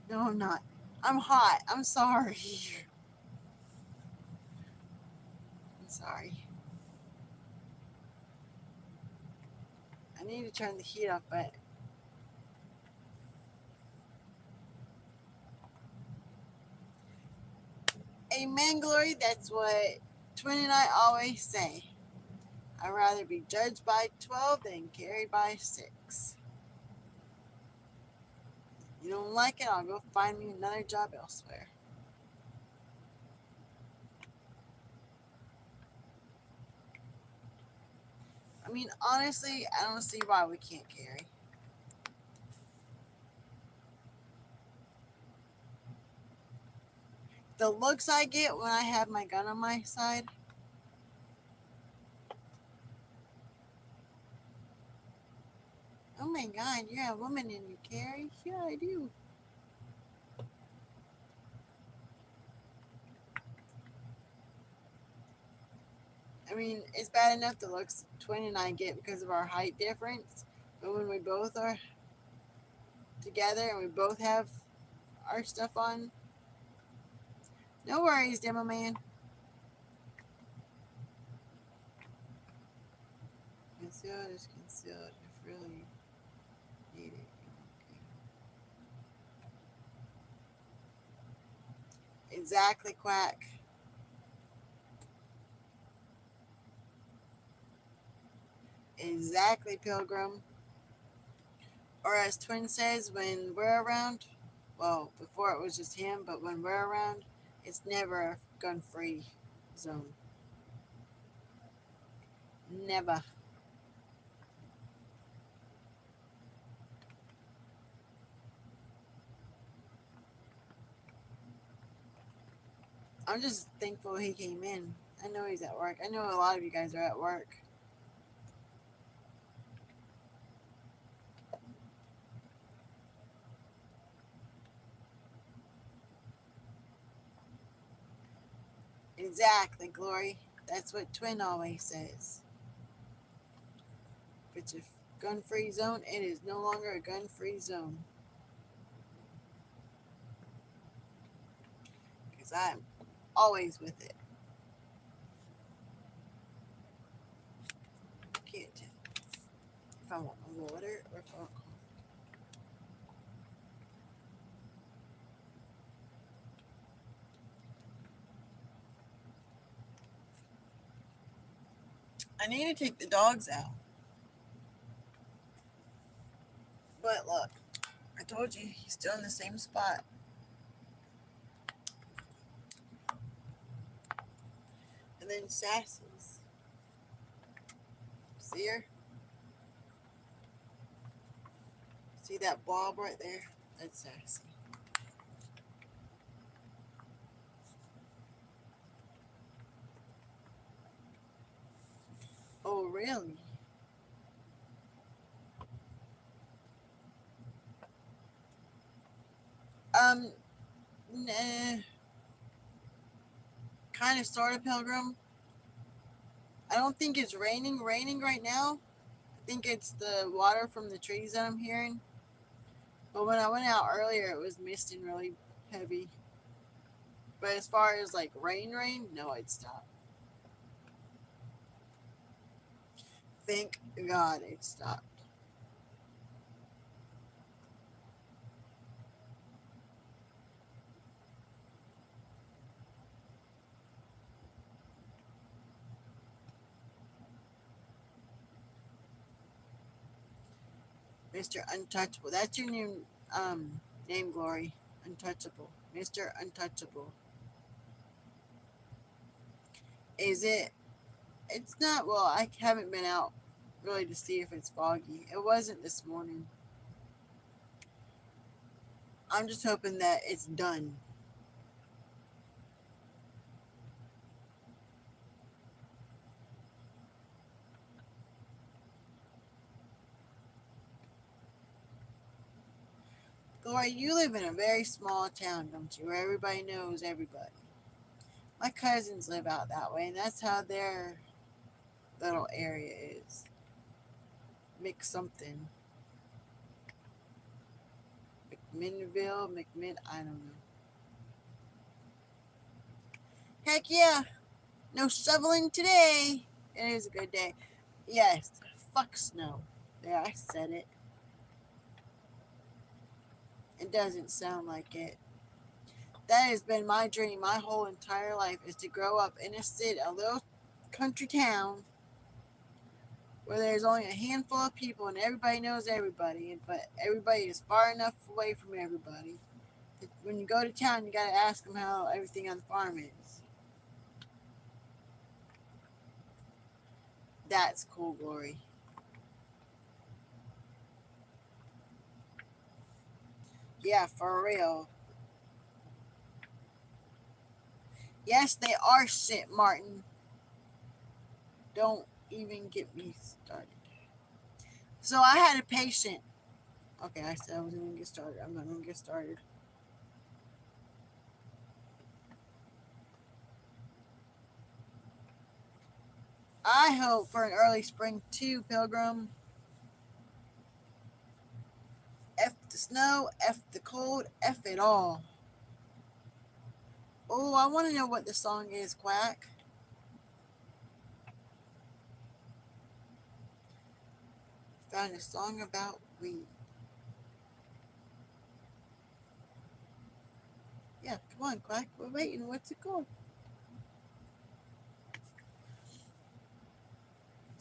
No, I'm not. I'm hot. I'm sorry. I'm sorry. I need to turn the heat off, but amen, Glory. That's what Twin and I always say. I'd rather be judged by 12 than carried by 6. You don't like it, I'll go find me another job elsewhere. I mean, honestly, I don't see why we can't carry. The looks I get when I have my gun on my side, oh my God, you're a woman and you carry? Yeah, I do. I mean, it's bad enough the looks Twin and I get because of our height difference, but when we both are together and we both have our stuff on, no worries, demo man. Concealed is concealed if really needed. Exactly, quack. Exactly, Pilgrim. Or as Twin says, when we're around, well, before it was just him, but when we're around, it's never a gun free zone. Never. I'm just thankful he came in. I know he's at work. I know a lot of you guys are at work. Exactly, Glory. That's what Twin always says. If it's a gun free zone, it is no longer a gun free zone. Because I'm always with it. Can't tell if I want my water or if I want coffee. I need to take the dogs out. But look, I told you he's still in the same spot. And then Sassy's. See her? See that blob right there? That's Sassy. Oh, really? Um, nah. Kind of, sort of, Pilgrim. I don't think it's raining right now. I think it's the water from the trees that I'm hearing. But when I went out earlier, it was misting really heavy. But as far as like rain, no, it stopped. Thank God it stopped. Mr. Untouchable. That's your new name, Glory. Untouchable. Mr. Untouchable. Is it? It's not. Well, I haven't been out really to see if it's foggy. It wasn't this morning. I'm just hoping that it's done. Glory, you live in a very small town, don't you? Where everybody knows everybody. My cousins live out that way, and that's how their little area is. Mix something. McMinnville, I don't know. Heck yeah! No shoveling today! It is a good day. Yes, fuck snow. There, I said it. It doesn't sound like it. That has been my dream my whole entire life is to grow up in a little country town where there's only a handful of people and everybody knows everybody, but everybody is far enough away from everybody. When you go to town, you gotta ask them how everything on the farm is. That's cool, Glory. Yeah, for real. Yes, they are shit, Martin. Don't even get me started. So I had a patient. Okay, I said I wasn't gonna get started. I'm not gonna get started. I hope for an early spring too, Pilgrim. F the snow, F the cold, F it all. Oh, I want to know what the song is, Quack. Found a song about weed. Yeah, come on, Quack. We're waiting. What's it called?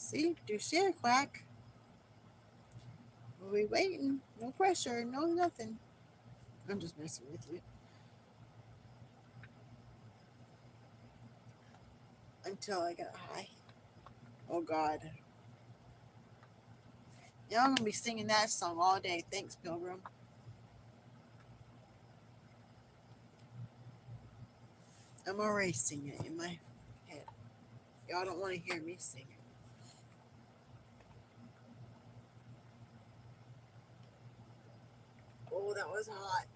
See? Do share, Quack. We'll be waiting. No pressure. No nothing. I'm just messing with you. Until I get high. Oh, God. Yeah, I'm going to be singing that song all day. Thanks, Pilgrim. I'm already singing it in my head. Y'all don't want to hear me sing it. Oh, that was hot.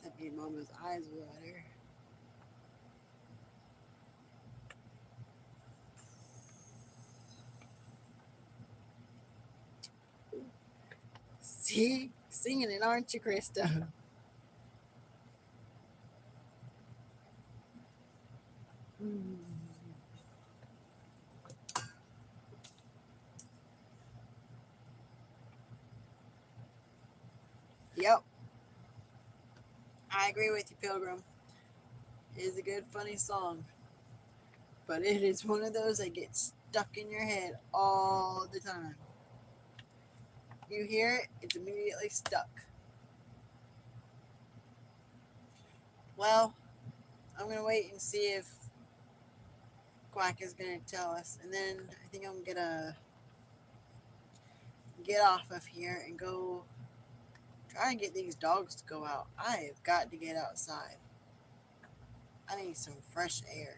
That made Mama's eyes water. See? Singing it, aren't you, Krista? Yep. I agree with you, Pilgrim. It is a good, funny song. But it is one of those that gets stuck in your head all the time. You hear it, it's immediately stuck. Well, I'm going to wait and see if Quack is going to tell us. And then I think I'm going to get off of here and go try and get these dogs to go out. I have got to get outside. I need some fresh air.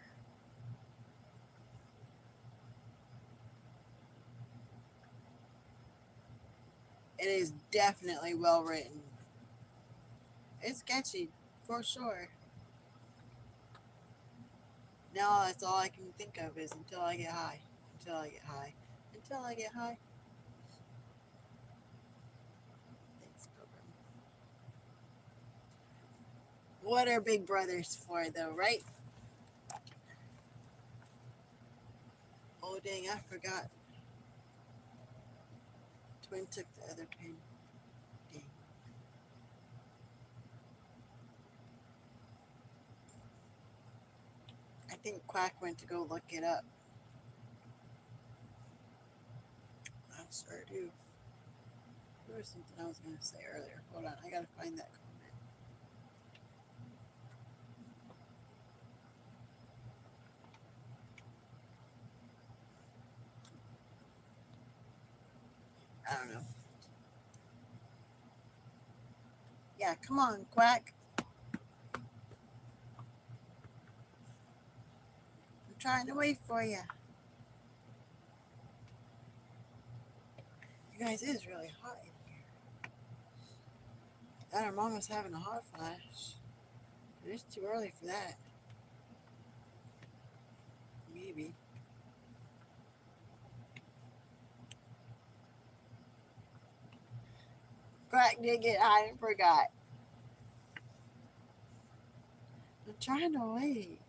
It is definitely well written. It's catchy, for sure. Now that's all I can think of is until I get high. Until I get high. Until I get high. Thanks, Pilgrim. What are big brothers for, though, right? Oh, dang, I forgot. Twin took the other pin. Dang. I think Quack went to go look it up. I sure do. There was something I was going to say earlier. Hold on, I got to find that comment. I don't know. Yeah, come on, Quack. I'm trying to wait for you. You guys, it is really hot in here. That our mom was having a hot flash. It's too early for that. Maybe. Quack did get high and forgot. I'm trying to wait.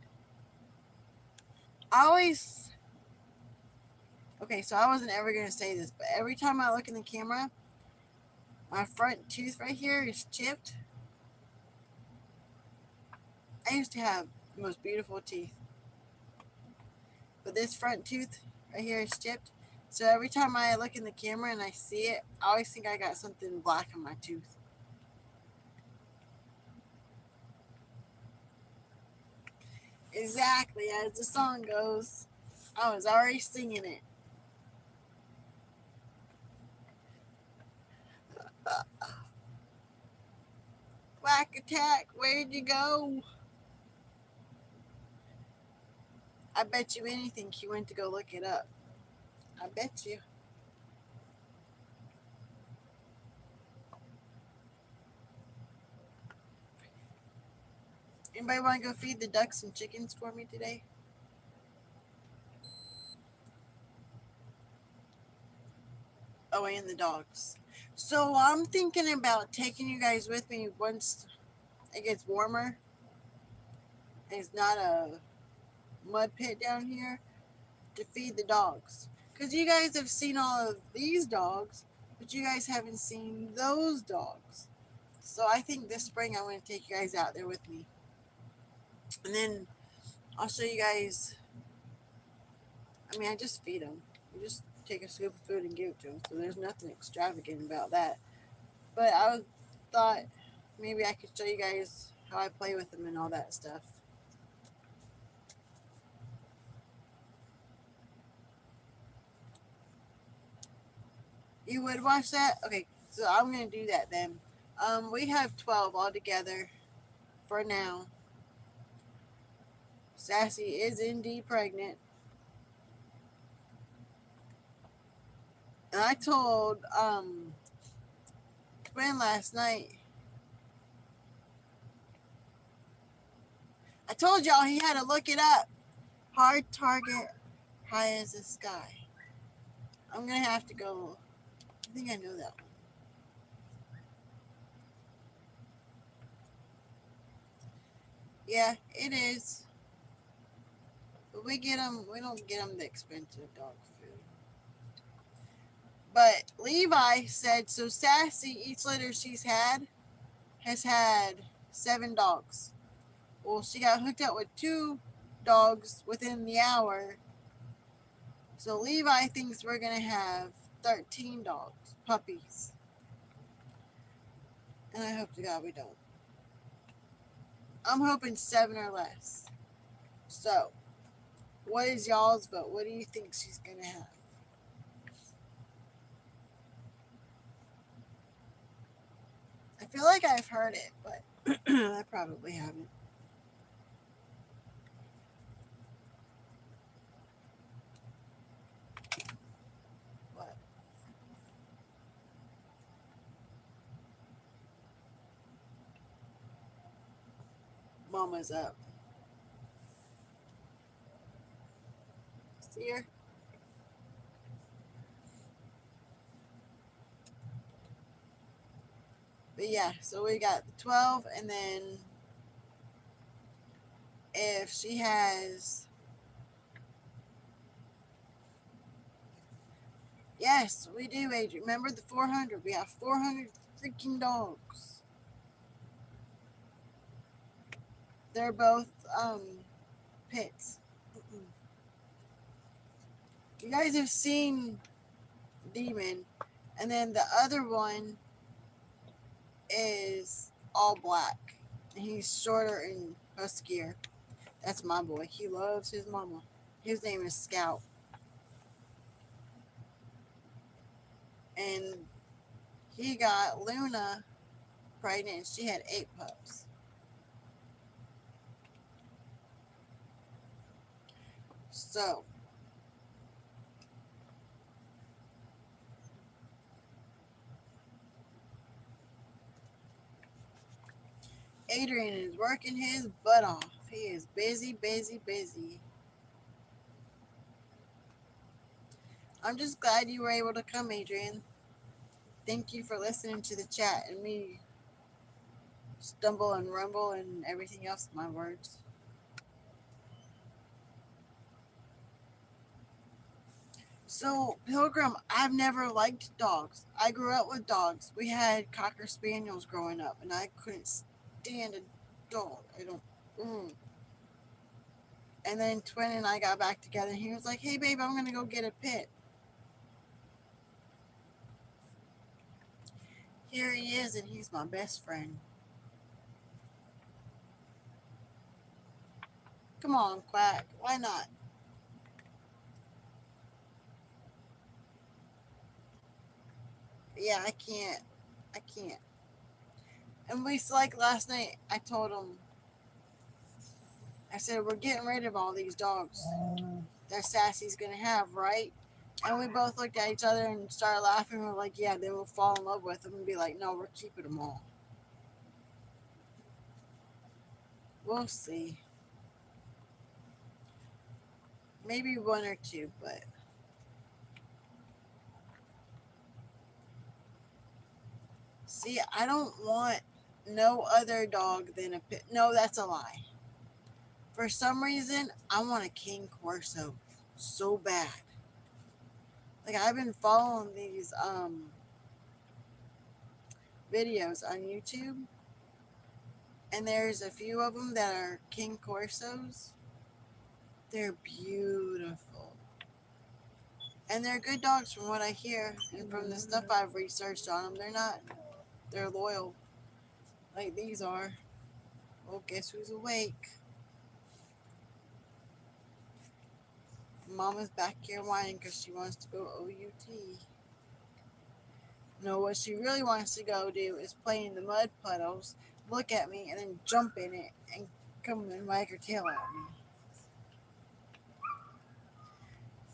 I always. Okay, so I wasn't ever going to say this, but every time I look in the camera, my front tooth right here is chipped. I used to have the most beautiful teeth, but this front tooth right here is chipped. So every time I look in the camera and I see it, I always think I got something black on my tooth. Exactly as the song goes. I was already singing it. Quack attack, where'd you go? I bet you anything she went to go look it up. I bet you. Anybody want to go feed the ducks and chickens for me today? Oh, and the dogs. So I'm thinking about taking you guys with me once it gets warmer. And it's not a mud pit down here to feed the dogs. Because you guys have seen all of these dogs, but you guys haven't seen those dogs. So I think this spring I'm going to take you guys out there with me. And then I'll show you guys. I mean, I just feed them. You just take a scoop of food and give it to them. So there's nothing extravagant about that. But thought maybe I could show you guys how I play with them and all that stuff. You would watch that? Okay, so I'm going to do that then. We have 12 altogether for now. Sassy is indeed pregnant. And I told Twin last night. I told y'all he had to look it up. Hard target, high as the sky. I'm going to have to go. I think I know that one. Yeah, it is. But we don't get them the expensive dog food. But Levi said, so Sassy, each litter she's had, has had 7 dogs. Well, she got hooked up with 2 dogs within the hour. So Levi thinks we're going to have 13 dogs, puppies. And I hope to God we don't. I'm hoping 7 or less. So, what is y'all's vote? What do you think she's going to have? I feel like I've heard it, but I probably haven't. What? Mama's up. See her? But yeah, so we got the 12, and then if she has. Yes, we do, Adrian. Remember the 400? We have 400 freaking dogs. They're both pits. You guys have seen Demon, and then the other one is all black. And he's shorter and huskier. That's my boy. He loves his mama. His name is Scout. And he got Luna pregnant, and she had 8 pups. So, Adrian is working his butt off. He is busy, busy, busy. I'm just glad you were able to come, Adrian. Thank you for listening to the chat and me stumble and rumble and everything else, my words. So, Pilgrim, I've never liked dogs. I grew up with dogs. We had Cocker Spaniels growing up, and I couldn't stand a dog. I don't. And then Twin and I got back together, and he was like, hey, babe, I'm going to go get a pit. Here he is, and he's my best friend. Come on, Quack. Why not? Yeah, I can't. I can't. And we like last night, I told him, I said, we're getting rid of all these dogs that Sassy's going to have, right? And we both looked at each other and started laughing. We're like, yeah, then we'll fall in love with them and be like, no, we're keeping them all. We'll see. Maybe 1 or 2, but. See, I don't want no other dog than a pit. No, that's a lie. For some reason, I want a King Corso so bad. Like, I've been following these videos on YouTube, and there's a few of them that are King Corsos. They're beautiful. And they're good dogs from what I hear, and from the stuff I've researched on them. They're loyal, like these are. Well, guess who's awake? Mama's back here whining because she wants to go OUT. No, what she really wants to go do is play in the mud puddles, look at me, and then jump in it and come and wag her tail at me.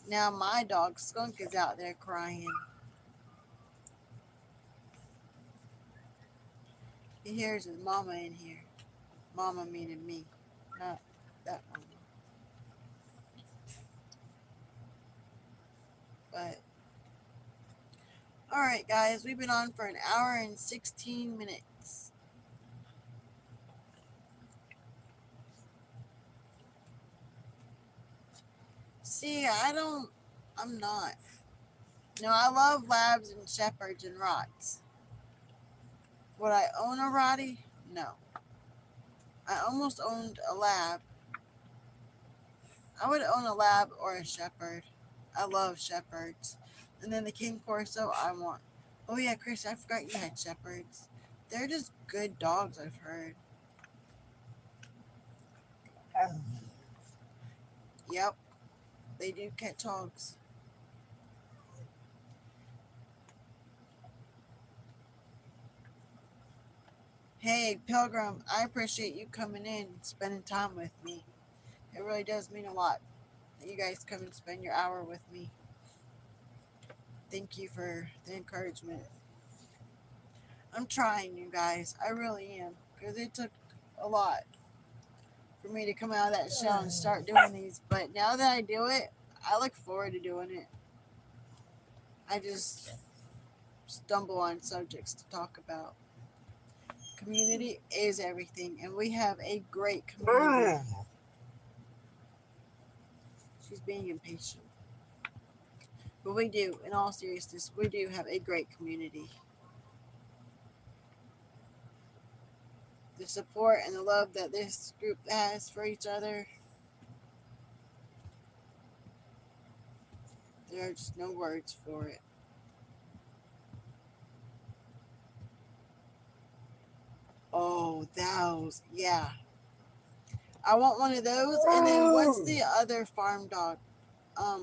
Now my dog Skunk is out there crying. He hears his mama in here. Mama meaning me, not that mama. But alright guys, we've been on for an hour and 16 minutes. See, I'm not. No, I love labs and shepherds and rots. Would I own a rottie? No. I almost owned a lab. I would own a lab or a shepherd. I love shepherds. And then the King Corso I want. Oh yeah, Chris, I forgot you had shepherds. They're just good dogs, I've heard. Yep, they do catch hogs. Hey, Pilgrim, I appreciate you coming in and spending time with me. It really does mean a lot that you guys come and spend your hour with me. Thank you for the encouragement. I'm trying, you guys. I really am. Because it took a lot for me to come out of that shell and start doing these. But now that I do it, I look forward to doing it. I just stumble on subjects to talk about. Community is everything, and we have a great community. She's being impatient. But we do, in all seriousness, we do have a great community. The support and the love that this group has for each other, there are just no words for it. Oh, those, yeah. I want one of those. And then what's the other farm dog? Are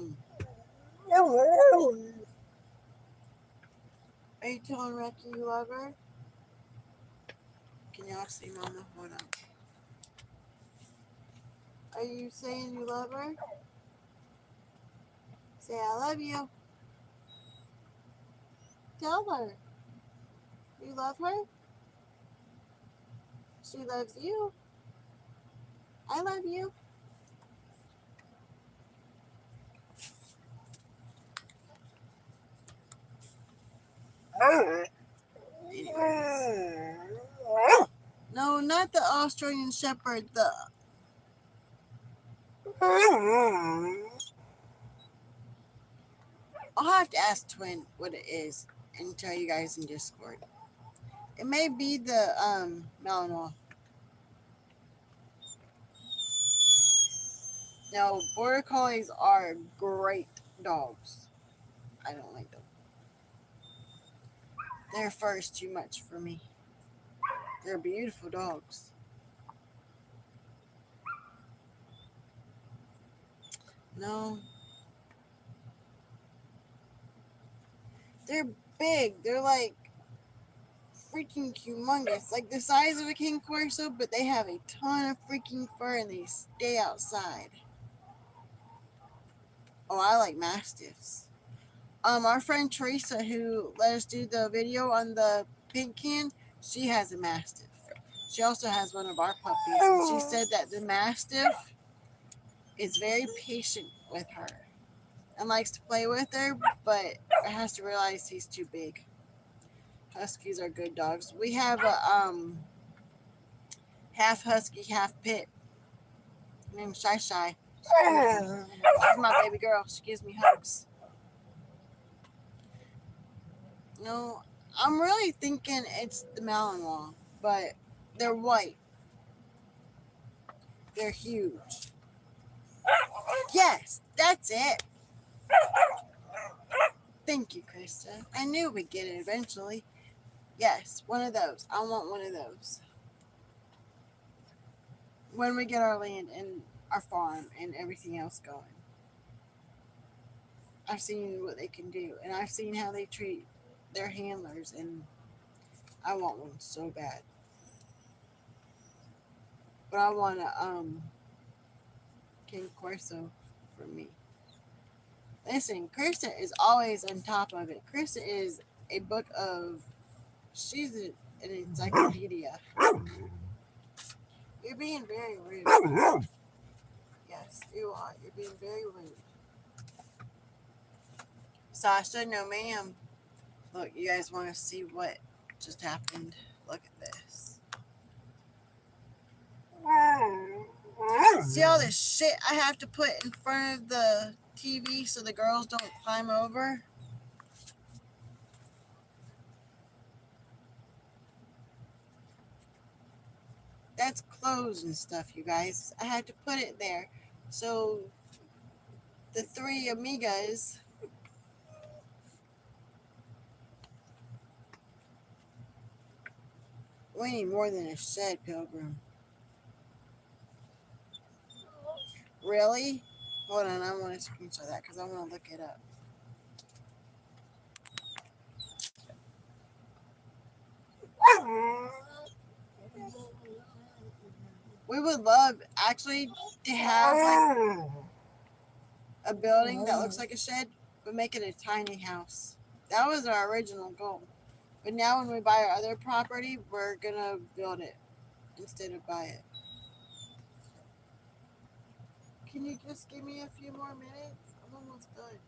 you telling Rocky you love her? Can y'all see Mama? Hold on. Are you saying you love her? Say I love you. Tell her. You love her? She loves you. I love you. Anyways. No, not the Australian Shepherd. I'll have to ask Twin what it is and tell you guys in Discord. It may be the Malinois. No, Border Collies are great dogs. I don't like them. Their fur is too much for me. They're beautiful dogs. No. They're big. They're like freaking humongous. Like the size of a King Corso, but they have a ton of freaking fur and they stay outside. Oh, I like Mastiffs. Our friend Teresa, who let us do the video on the pink can, she has a Mastiff. She also has one of our puppies. And she said that the Mastiff is very patient with her and likes to play with her, but has to realize he's too big. Huskies are good dogs. We have a half husky, half pit. Her name's Shy Shy. She's my baby girl. She gives me hugs. No, I'm really thinking it's the Malinois, but they're white. They're huge. Yes, that's it. Thank you, Krista. I knew we'd get it eventually. Yes, one of those. I want one of those. When we get our land and our farm and everything else going. I've seen what they can do, and I've seen how they treat their handlers, and I want one so bad. But I want a King Corso for me. Listen, Krista is always on top of it. Krista is a book of. She's an encyclopedia. You're being very rude. Yes, you are. You're being very rude. Sasha, no ma'am. Look, you guys want to see what just happened? Look at this. See all this shit I have to put in front of the TV so the girls don't climb over? That's clothes and stuff, you guys. I had to put it there. So the three amigas we need more than a shed, Pilgrim. Really? Hold on, I want to screenshot that because I want to look it up. We would love actually to have like a building that looks like a shed, but make it a tiny house. That was our original goal. But now when we buy our other property, we're gonna build it instead of buy it. Can you just give me a few more minutes? I'm almost done.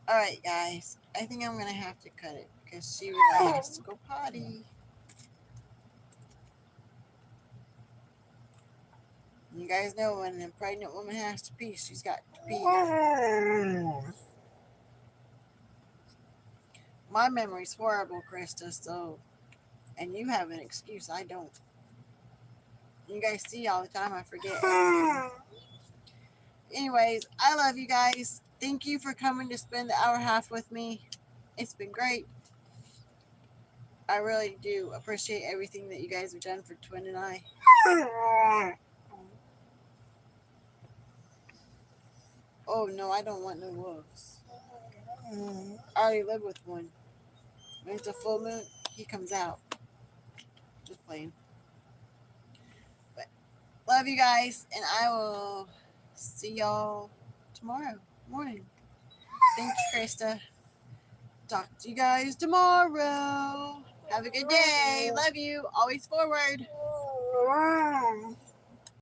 Alright, guys. I think I'm gonna have to cut it because she really has to go potty. You guys know when a pregnant woman has to pee, she's got to pee. My memory's horrible, Krista, so and you have an excuse, I don't. You guys see all the time, I forget everything. Anyways, I love you guys. Thank you for coming to spend the hour and a half with me. It's been great. I really do appreciate everything that you guys have done for Twin and I. Oh no, I don't want no wolves. I already live with one. When it's a full moon, he comes out. Just playing. But love you guys, and I will see y'all tomorrow morning. Thanks, Krista. Talk to you guys tomorrow. Have a good day. Love you. Always forward.